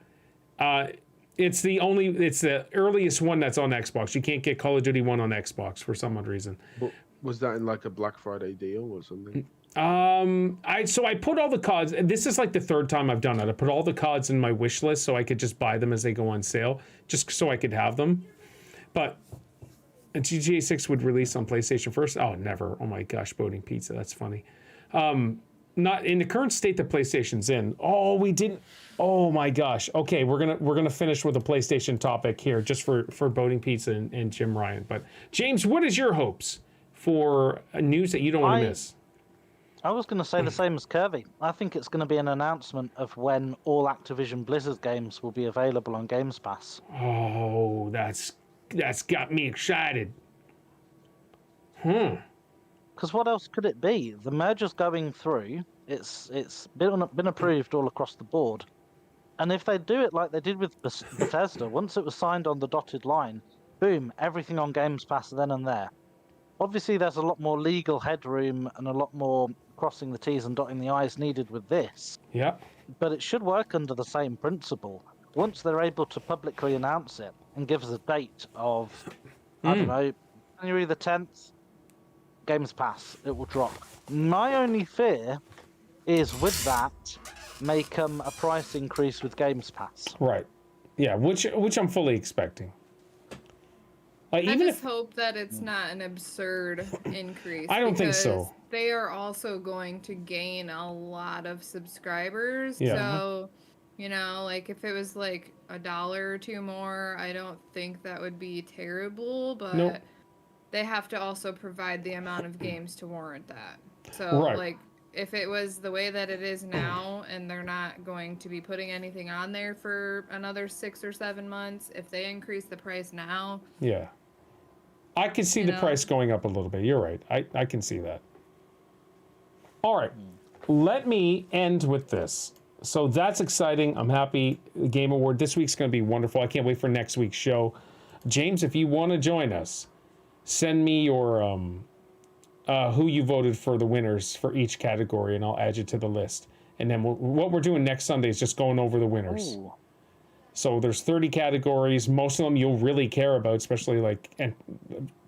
It's the earliest one that's on Xbox. You can't get Call of Duty 1 on Xbox for some odd reason. But was that in like a Black Friday deal or something? I put all the CODs. This is like the third time I've done it. I put all the CODs in my wish list so I could just buy them as they go on sale, just so I could have them. But GTA 6 would release on PlayStation first. Oh, never. Oh my gosh, boating pizza. That's funny. Not in the current state that PlayStation's in. Oh, we didn't. Oh my gosh. Okay, we're gonna finish with a PlayStation topic here, just for boating pizza and Jim Ryan. But James, what is your hopes for news that you don't want to miss? I was going to say the same as Kirby. I think it's going to be an announcement of when all Activision Blizzard games will be available on Games Pass. Oh, that's got me excited. Because what else could it be? The merger's going through. It's been approved all across the board. And if they do it like they did with Bethesda, once it was signed on the dotted line, boom, everything on Games Pass then and there. Obviously, there's a lot more legal headroom and a lot more crossing the T's and dotting the I's needed with this. Yeah. But it should work under the same principle. Once they're able to publicly announce it and give us a date of, I don't know, January the 10th, Games Pass, it will drop. My only fear is with that may come a price increase with Games Pass. Right. Yeah, which I'm fully expecting. I Even just if hope that it's not an absurd increase. I don't think because so. They are also going to gain a lot of subscribers. Yeah. So, like if it was like $1 or two more, I don't think that would be terrible. But Nope. they have to also provide the amount of games to warrant that. So, Right. like, if it was the way that it is now and they're not going to be putting anything on there for another 6 or 7 months, if they increase the price now, Yeah. I can see the price going up a little bit. You're right. I can see that. All right. Let me end with this. So that's exciting. I'm happy. The Game Award this week's going to be wonderful. I can't wait for next week's show. James, if you want to join us, send me your who you voted for the winners for each category, and I'll add you to the list. And then what we're doing next Sunday is just going over the winners. Ooh. So there's 30 categories. Most of them you'll really care about, especially like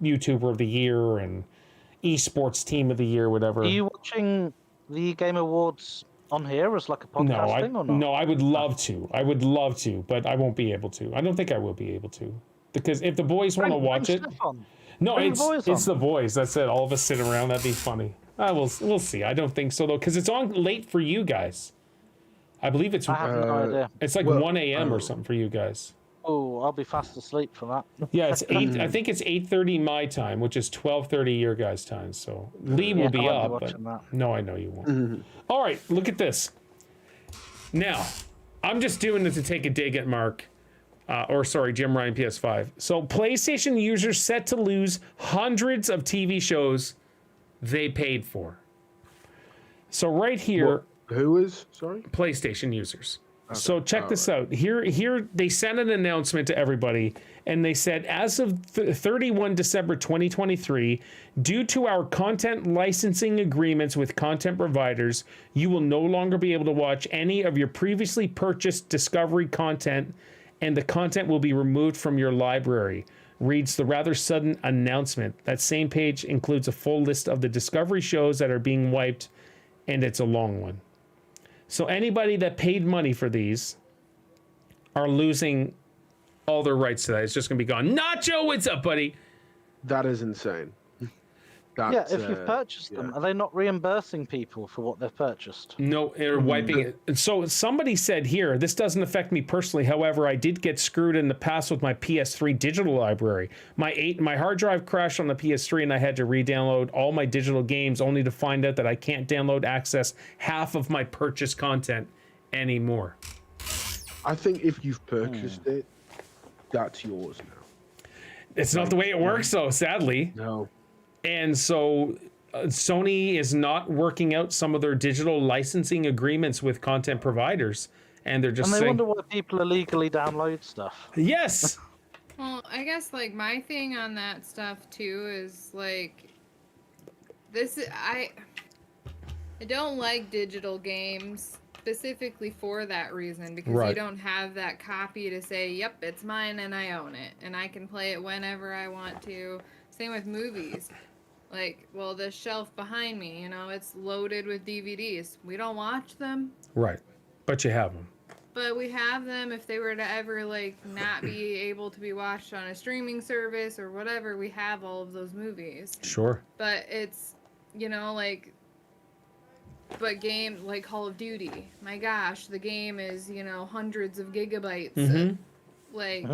YouTuber of the Year and Esports Team of the Year, whatever. Are you watching the Game Awards on here as like a podcast thing or not? No, I would love to. I would love to, but I won't be able to. I don't think I will be able to. Because if the boys want to watch it... No, it's the boys. That's it. All of us sit around. That'd be funny. We'll see. I don't think so, though, because it's on late for you guys. I believe it's... I have no idea. It's like 1 a.m. or something for you guys. Oh, I'll be fast asleep for that. Yeah, it's 8. I think it's 8:30 my time, which is 12:30 your guys' time. So Lee will be up, but no, I know you won't. All right, look at this. Now, I'm just doing it to take a dig at Mark, Jim Ryan PS5. So PlayStation users set to lose hundreds of TV shows they paid for. So right here, who is sorry? PlayStation users. Okay. So check this out. Here they sent an announcement to everybody, and they said, as of 31 December 2023, due to our content licensing agreements with content providers, you will no longer be able to watch any of your previously purchased Discovery content, and the content will be removed from your library. Reads the rather sudden announcement. That same page includes a full list of the Discovery shows that are being wiped, and it's a long one. So anybody that paid money for these are losing all their rights to that. It's just going to be gone. Nacho, what's up, buddy? That is insane. Yeah, if you've purchased them, are they not reimbursing people for what they've purchased? No, they're wiping it. And so somebody said here, this doesn't affect me personally. However, I did get screwed in the past with my PS3 digital library. My hard drive crashed on the PS3 and I had to re-download all my digital games only to find out that I can't access half of my purchased content anymore. I think if you've purchased it, that's yours now. It's not the way it works, though, sadly. No. And so Sony is not working out some of their digital licensing agreements with content providers. And they're just saying... wonder why people illegally download stuff. Yes! Well, I guess, like, my thing on that stuff, too, is, like... I don't like digital games specifically for that reason. Because you don't have that copy to say, yep, it's mine and I own it. And I can play it whenever I want to. Same with movies. Like, well, the shelf behind me, it's loaded with DVDs. We don't watch them. Right. But you have them. But we have them if they were to ever, like, not be able to be watched on a streaming service or whatever. We have all of those movies. Sure. But it's, like Call of Duty. My gosh, the game is, hundreds of gigabytes. Mm-hmm. Like,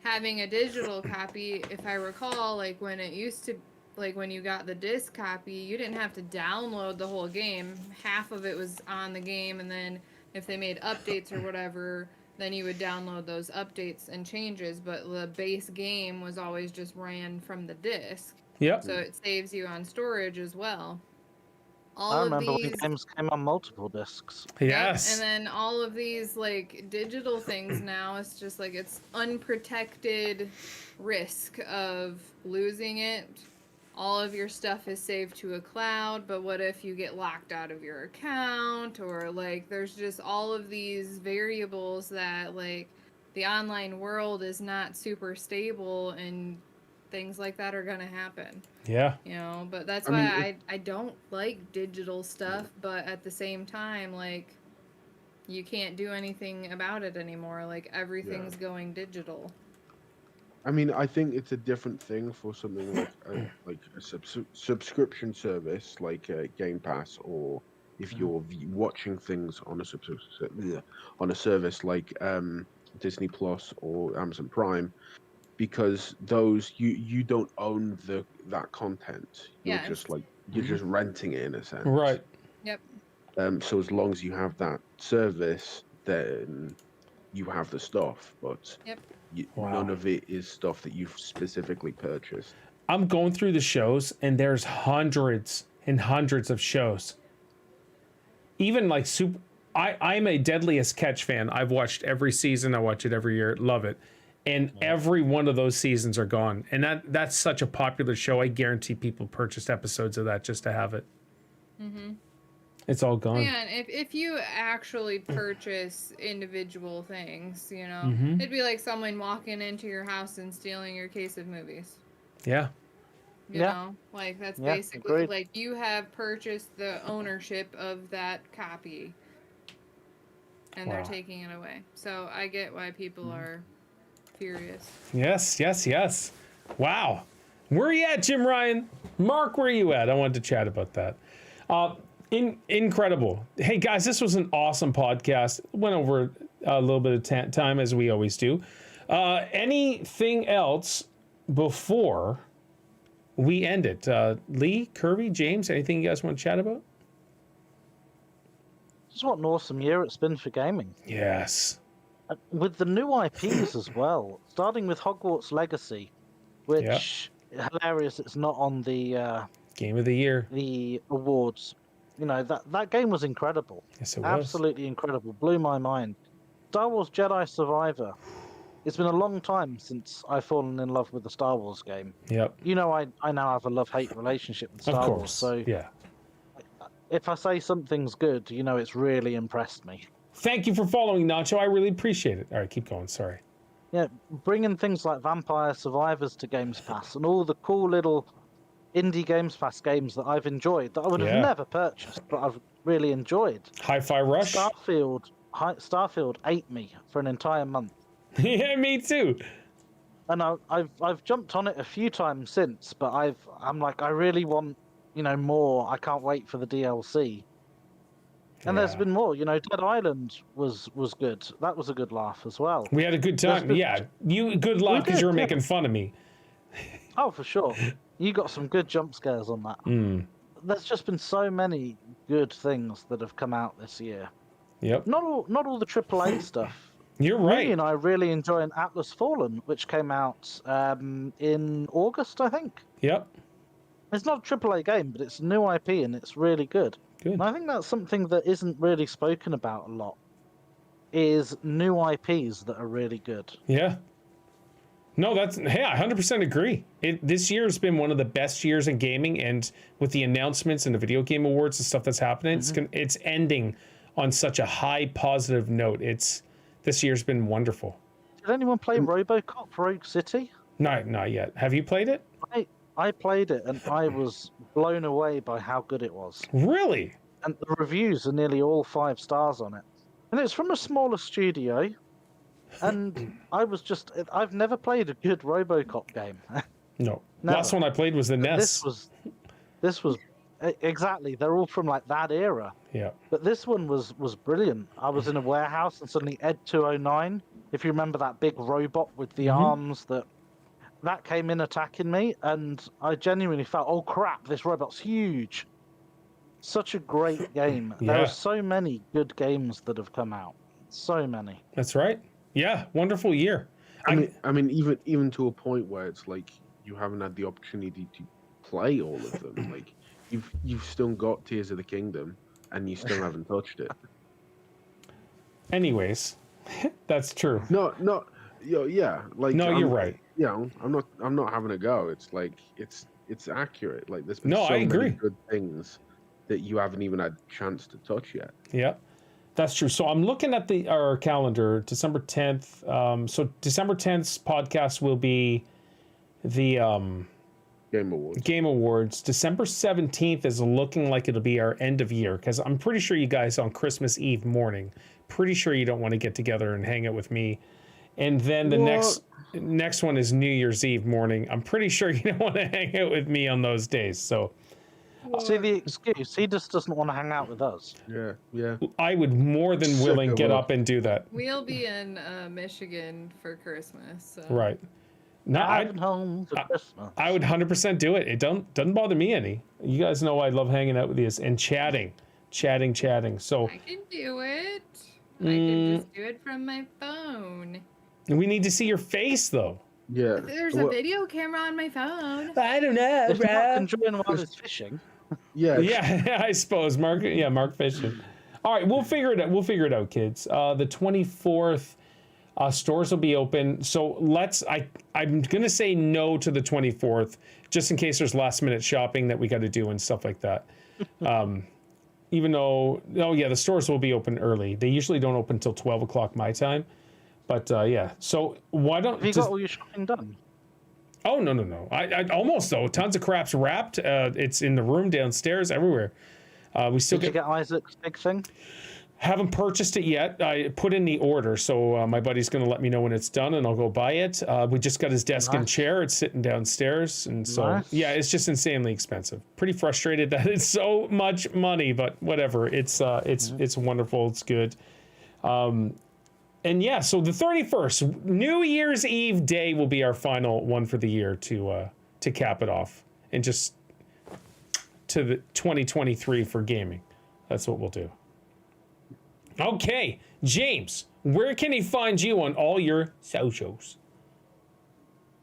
having a digital copy, if I recall, like, when it used to... Like, when you got the disc copy, you didn't have to download the whole game. Half of it was on the game, and then if they made updates or whatever, then you would download those updates and changes. But the base game was always just ran from the disc. Yep. So it saves you on storage as well. I remember when games came on multiple discs. Yes. Yep, and then all of these, like, digital things now, it's just, like, it's unprotected risk of losing it. All of your stuff is saved to a cloud, but what if you get locked out of your account? Or, like, there's just all of these variables that, like, the online world is not super stable, and things like that are going to happen. Yeah. But that's why I don't like digital stuff, but at the same time, like, you can't do anything about it anymore. Like, everything's going digital. I mean, I think it's a different thing for something like a subscription service like Game Pass, or if you're watching things on a on a service like Disney Plus or Amazon Prime, because those you don't own that content. You're Yeah, just like you're just renting it in a sense. Right. yep. So as long as you have that service, then you have the stuff, but Yep. Wow. none of it is stuff that you've specifically purchased. I'm going through the shows, and there's hundreds and hundreds of shows. Even like I'm a Deadliest Catch fan. I've watched every season. I watch it every year. Love it. And every one of those seasons are gone. And that's such a popular show. I guarantee people purchased episodes of that just to have it. Mm-hmm. It's all gone. Man, if you actually purchase individual things, you know, Mm-hmm. it'd be like someone walking into your house and stealing your case of movies. Yeah. You Yeah. know, like that's Yeah, basically agreed. like you have purchased the ownership of that copy, and Wow. they're taking it away. So I get why people are furious. Yes, yes, yes. Wow. Where are you at, Jim Ryan? Mark, where are you at? I wanted to chat about that. Incredible. Hey, guys, this was an awesome podcast. Went over a little bit of time, as we always do. Anything else before we end it? Lee, Kirby, James, anything you guys want to chat about? Just what an awesome year it's been for gaming. Yes. With the new IPs as well, starting with Hogwarts Legacy, which hilarious it's not on the Game of the year. awards. You know, that game was incredible. Yes, it was. Absolutely incredible. Blew my mind. Star Wars Jedi Survivor. It's been a long time since I've fallen in love with the Star Wars game. Yep. You know, I now have a love-hate relationship with Star Of Wars. course. So Yeah. if I say something's good, you know, it's really impressed me. Thank you for following, Nacho. I really appreciate it. All right, keep going. Sorry. Yeah, bringing things like Vampire Survivors to Games Pass and all the cool little indie Games Pass games that I've enjoyed that I would have Yeah. never purchased, but I've really enjoyed. Hi-Fi Rush. Starfield ate me for an entire month, Yeah, me too. and I've jumped on it a few times since, but I'm like, I really want, you know, more. I can't wait for the DLC. And there's Yeah. been more. You know, Dead Island was good. That was a good laugh as well. We had a good time. been- Yeah, you good luck because did, you were yeah. making fun of me. Oh, for sure. You got some good jump scares on that. Mm. There's just been so many good things that have come out this year. Yep, Not all the AAA stuff. you're Me right. and I really enjoy an Atlas Fallen, which came out in August, I think. Yep, It's not a AAA game, but it's a new IP and it's really good. good. And I think that's something that isn't really spoken about a lot. Is new IPs that are really good. Yeah. No, hey, I 100% agree. This year has been one of the best years in gaming, and with the announcements and the video game awards and stuff that's happening, it's ending on such a high positive note. This year's been wonderful. Did anyone play RoboCop Rogue City? No, not yet. Have you played it? I played it and I was blown away by how good it was. Really? And the reviews are nearly all 5 stars on it. And it's from a smaller studio. And I've never played a good RoboCop game. No. Never. Last one I played was the NES. This was exactly. They're all from like that era. Yeah. But this one was brilliant. I was in a warehouse and suddenly Ed 209, if you remember that big robot with the arms that came in attacking me, and I genuinely felt, oh crap, this robot's huge. Such a great game. There Yeah. are so many good games that have come out. So many. That's right. Yeah, wonderful year. I mean, even to a point where it's like you haven't had the opportunity to play all of them. Like you've still got Tears of the Kingdom, and you still haven't touched it. Anyways, that's true. Yeah. Like No, you're right. You know, I'm not having a go. It's like it's accurate. Like there's been No, so I agree. many good things that you haven't even had a chance to touch yet. Yeah, that's true. So I'm looking at our calendar, December 10th. So December 10th's podcast will be the Game Awards. December 17th is looking like it'll be our end of year, because I'm pretty sure you guys on Christmas Eve morning, pretty sure you don't want to get together and hang out with me And then the What? next one is New Year's Eve morning. I'm pretty sure you don't want to hang out with me on those days. So See the excuse. He just doesn't want to hang out with us. Yeah. I would more than willing Sick get of up and do that. We'll be in Michigan for Christmas. So. Right. No, Driving home for Christmas. I would 100% do it. It doesn't bother me any. You guys know I love hanging out with you and chatting. So I can do it. I can just do it from my phone. we need to see your face though. Yeah. There's a video camera on my phone. I don't know, If Mark bro. enjoying while he's fishing. Yeah. Yeah, I suppose Mark fishing. All right, we'll figure it out. We'll figure it out, kids. The 24th, stores will be open. So I'm gonna say no to the 24th, just in case there's last minute shopping that we got to do and stuff like that. Even though, the stores will be open early. They usually don't open until 12 o'clock my time. But yeah, so why don't Have you got all your shopping done? Oh no! I almost though. Tons of crap's wrapped. It's in the room downstairs, everywhere. We still Did you get Isaac's big thing? haven't purchased it yet. I put in the order, so my buddy's going to let me know when it's done, and I'll go buy it. We just got his desk and Nice. chair. It's sitting downstairs, and so Nice. yeah, it's just insanely expensive. Pretty frustrated that it's so much money, but whatever. It's wonderful. It's good. And yeah, so the 31st, New Year's Eve day will be our final one for the year to cap it off, and just to the 2023 for gaming. That's what we'll do. Okay, James, where can he find you on all your socials?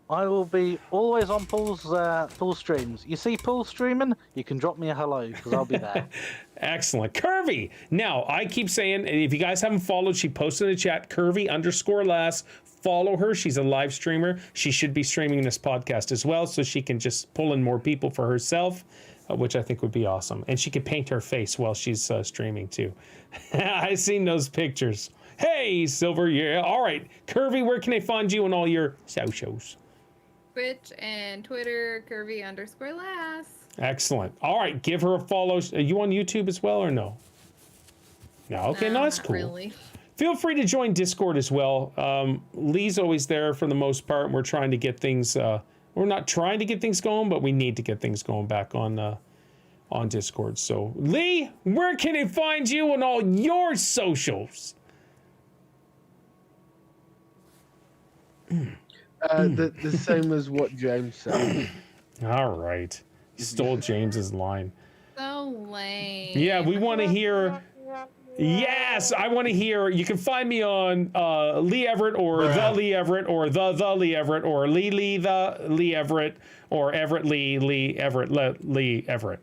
I will be always on Paul's streams. You see Paul streaming? You can drop me a hello because I'll be there. Excellent. Curvy. Now, I keep saying, if you guys haven't followed, she posted in the chat, Curvy_Lass. Follow her. She's a live streamer. She should be streaming this podcast as well, so she can just pull in more people for herself, which I think would be awesome. And she could paint her face while she's streaming too. I've seen those pictures. Hey, Silver, yeah. All right. Curvy, where can they find you on all your socials? Twitch and Twitter, Curvy_Lass. Excellent. All right, give her a follow. Are you on YouTube as well or no? No. Okay, no, that's Not cool. Really. Feel free to join Discord as well. Lee's always there for the most part. We're trying to get things. We're not trying to get things going, but we need to get things going back on Discord. So, Lee, where can they find you on all your socials? The same as what James said. All right. Stole James's line. So lame. Yeah, we want to hear. Yes, I want to hear. You can find me on Lee Everett or the Lee Everett or the Lee Everett or Lee the Lee Everett or Everett Lee Everett Lee Everett.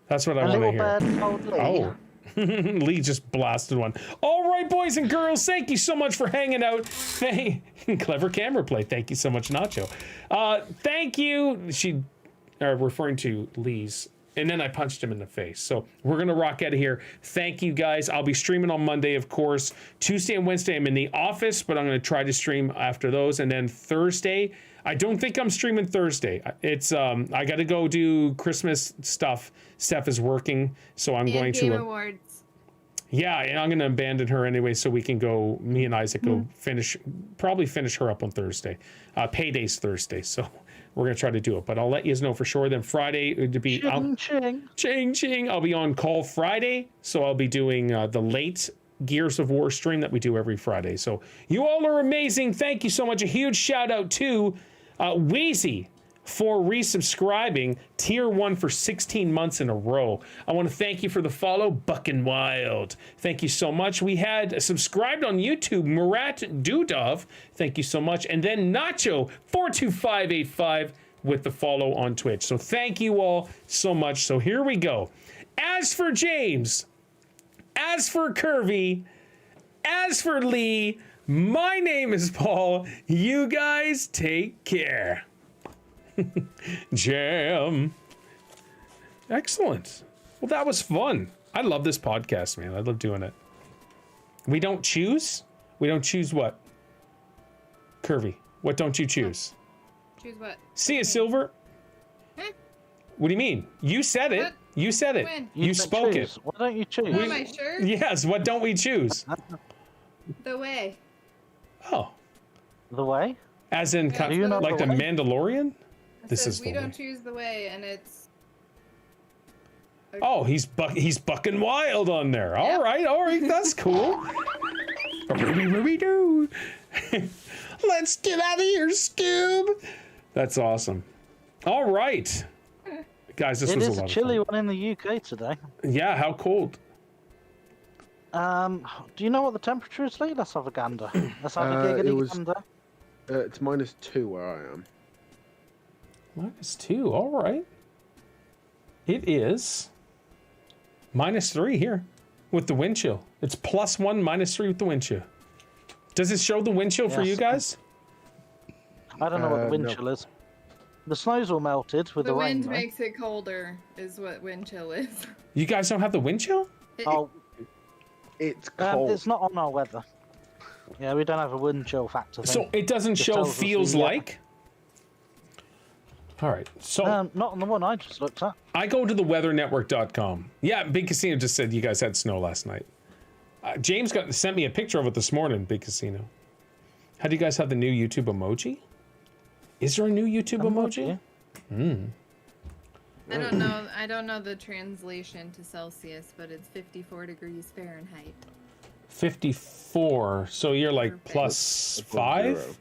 That's what I want to hear. ToldLee. Oh. Lee just blasted one. All right, boys and girls, thank you so much for hanging out. Clever camera play. Thank you so much, Nacho. Thank you. She referring to Lee's. And then I punched him in the face. So we're going to rock out of here. Thank you, guys. I'll be streaming on Monday, of course. Tuesday and Wednesday, I'm in the office, but I'm going to try to stream after those. And then Thursday, I don't think I'm streaming Thursday. It's I got to go do Christmas stuff. Steph is working, so I'm going Game to... Awards. Yeah, and I'm going to abandon her anyway so we can go, me and Isaac go probably finish her up on Thursday. Payday's Thursday, so we're going to try to do it. But I'll let you know for sure. Then Friday, to be... Ching. I'll be on call Friday, so I'll be doing the late Gears of War stream that we do every Friday. So you all are amazing. Thank you so much. A huge shout out to Wheezy for resubscribing, tier 1 for 16 months in a row. I want to thank you for the follow, Buckin' Wild. Thank you so much. We had subscribed on YouTube, Murat Dudov. Thank you so much. And then Nacho 42585 with the follow on Twitch. So thank you all so much. So here we go. As for James, as for Curvy, as for Lee, my name is Paul. You guys take care. Jam. Excellent. Well, that was fun. I love this podcast, man. I love doing it. We don't choose? We don't choose what? Curvy, what don't you choose? Choose what? See you, Silver. Huh? What do you mean? You said it. What? You said it. When? You spoke it. Why don't you choose? Am I sure? Yes, what don't we choose? The way. Oh. The way? As in, Yeah, you know like the the way? Mandalorian? It This says is we the don't way. choose the way, and it's. Oh, he's bucking wild on there. Yep. All right, that's cool. Let's get out of here, Scoob. That's awesome. All right, guys, this It was is a a lot chilly of one in the UK today. fun. Yeah, how cold? Do you know what the temperature is, Lee? Let's have a gander. Let's have a It giggity was- gander. It's -2 where I am. -2. All right. It is -3 here with the wind chill. It's +1, -3 with the wind chill. Does it show the wind chill for you Yes. guys? I don't know what the wind no. chill is. The snow's all melted with The the rain. wind though. makes it colder, is what wind chill is. You guys don't have the wind chill? Oh, It's cold. it's not on our weather. Yeah, we don't have a wind chill factor thing. So it doesn't Just show tells us feels the, like? All right. So Not on the one I just looked at. I go to the weathernetwork.com. Yeah, Big Casino just said you guys had snow last night. James sent me a picture of it this morning, Big Casino. How do you guys have the new YouTube emoji? Is there a new YouTube emoji? I don't know the translation to Celsius, but it's 54 degrees Fahrenheit. 54. So you're like Perfect. plus Above 5? zero.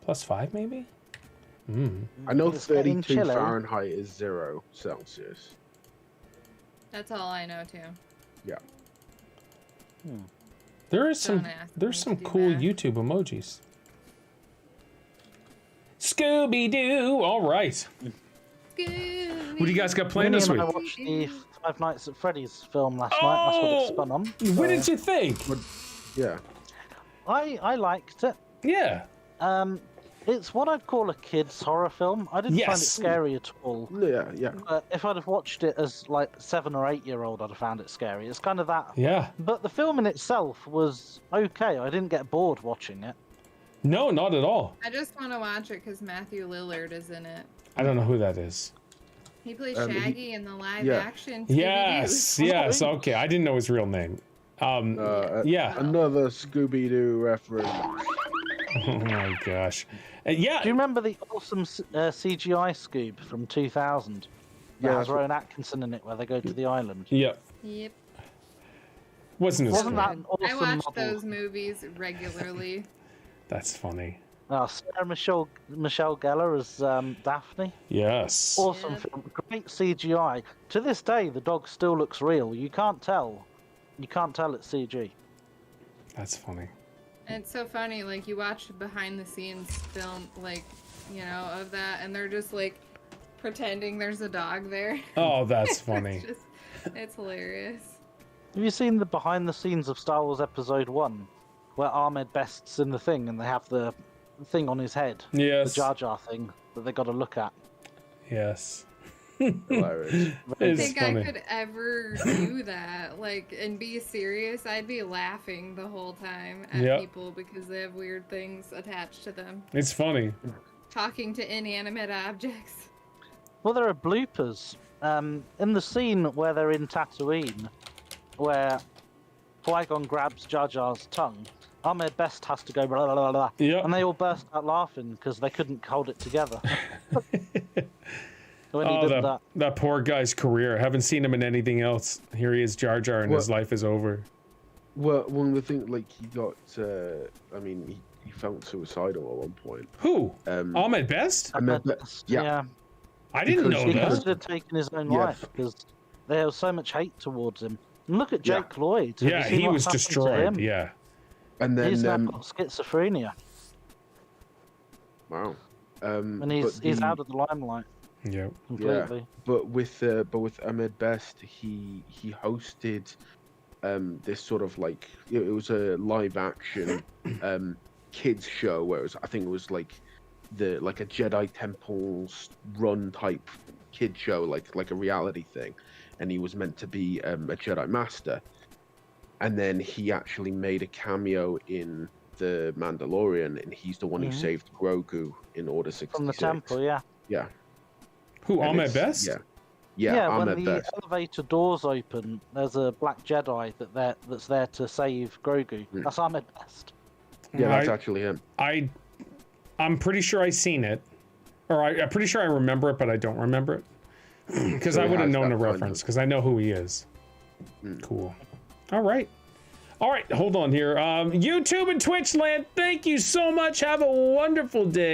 Plus 5 maybe? I know It's getting 32 chilly. Fahrenheit is 0 Celsius. That's all I know too. Yeah. There is Don't some ask there's me some to do cool math. YouTube emojis. Scooby-Doo. All right. What do you guys got planned this Winnie week? and I watched the Five Nights at Freddy's film last night. That's what it spun on. What did you think? Yeah. I liked it. Yeah. It's what I'd call a kid's horror film. I didn't find it Yes. scary at all. Yeah. If I'd have watched it as like 7 or 8 year old, I'd have found it scary. It's kind of that. Yeah. But the film in itself was okay. I didn't get bored watching it. No, not at all. I just want to watch it because Matthew Lillard is in it. I don't know who that is. He plays He- Shaggy in the live yeah. action. Yes, yes. Okay, I didn't know his real name. Yeah. Another Scooby-Doo reference. Oh my gosh. Yeah. Do you remember the awesome CGI Scoob from 2000? Yeah, That has that's what- Rowan Atkinson in it, where they go to the island. Yeah. Yep. Wasn't as Wasn't funny. that an awesome I watch model? those movies regularly. That's funny. Sarah Michelle Gellar as Daphne. Yes. Awesome Yep. film, great CGI. To this day, the dog still looks real. You can't tell. You can't tell it's CG. That's funny. And it's so funny, like you watch behind the scenes film, like, you know, of that, and they're just like pretending there's a dog there. Oh, that's funny. It's hilarious. Have you seen the behind the scenes of Star Wars Episode 1, where Ahmed Best's in the thing and they have the thing on his head? Yes. The Jar Jar thing that they got to look at. Yes. Hilarious. I It's think funny. I could ever do that, like, and be serious. I'd be laughing the whole time at Yep. people because they have weird things attached to them. It's funny. Talking to inanimate objects. Well, there are bloopers. In the scene where they're in Tatooine, where Qui-Gon grabs Jar Jar's tongue, Ahmed Best has to go blah, blah, blah, blah, Yep. and they all burst out laughing because they couldn't hold it together. When he Oh, did that. that poor guy's career. I haven't seen him in anything else. Here he is, Jar Jar, and his Well- life is over. Well, one of the things, like, he got, he felt suicidal at one point. Who? Um, Ahmed Best? Ahmed Best, yeah. I didn't because know He that. considered taking his own Yeah. life because there was so much hate towards him. And look at Yeah. Jake Lloyd. Have you Yeah, seen he was what's happened to destroyed. him? Yeah. And then, He's now got schizophrenia, wow. and he's but out of the limelight Yep. completely. But with Ahmed Best, he hosted this sort of like it was a live action kids show where I think it was like a Jedi Temples run type kid show, like a reality thing, and he was meant to be a Jedi Master, and then he actually made a cameo in the Mandalorian, and he's the one who saved Grogu in Order 66. From the temple, yeah. Yeah. Who? And Ahmed it's- Best? Yeah. Yeah, when Ahmed the Best. elevator doors open, there's a black Jedi that's there to save Grogu. Mm. That's Ahmed Best. Yeah, that's actually him. I'm pretty sure I seen it, or I'm pretty sure I remember it, but I don't remember it because So I he would have has known that the kind reference of- because I know who he is. Cool. All right. Hold on here. YouTube and Twitch land, thank you so much. Have a wonderful day.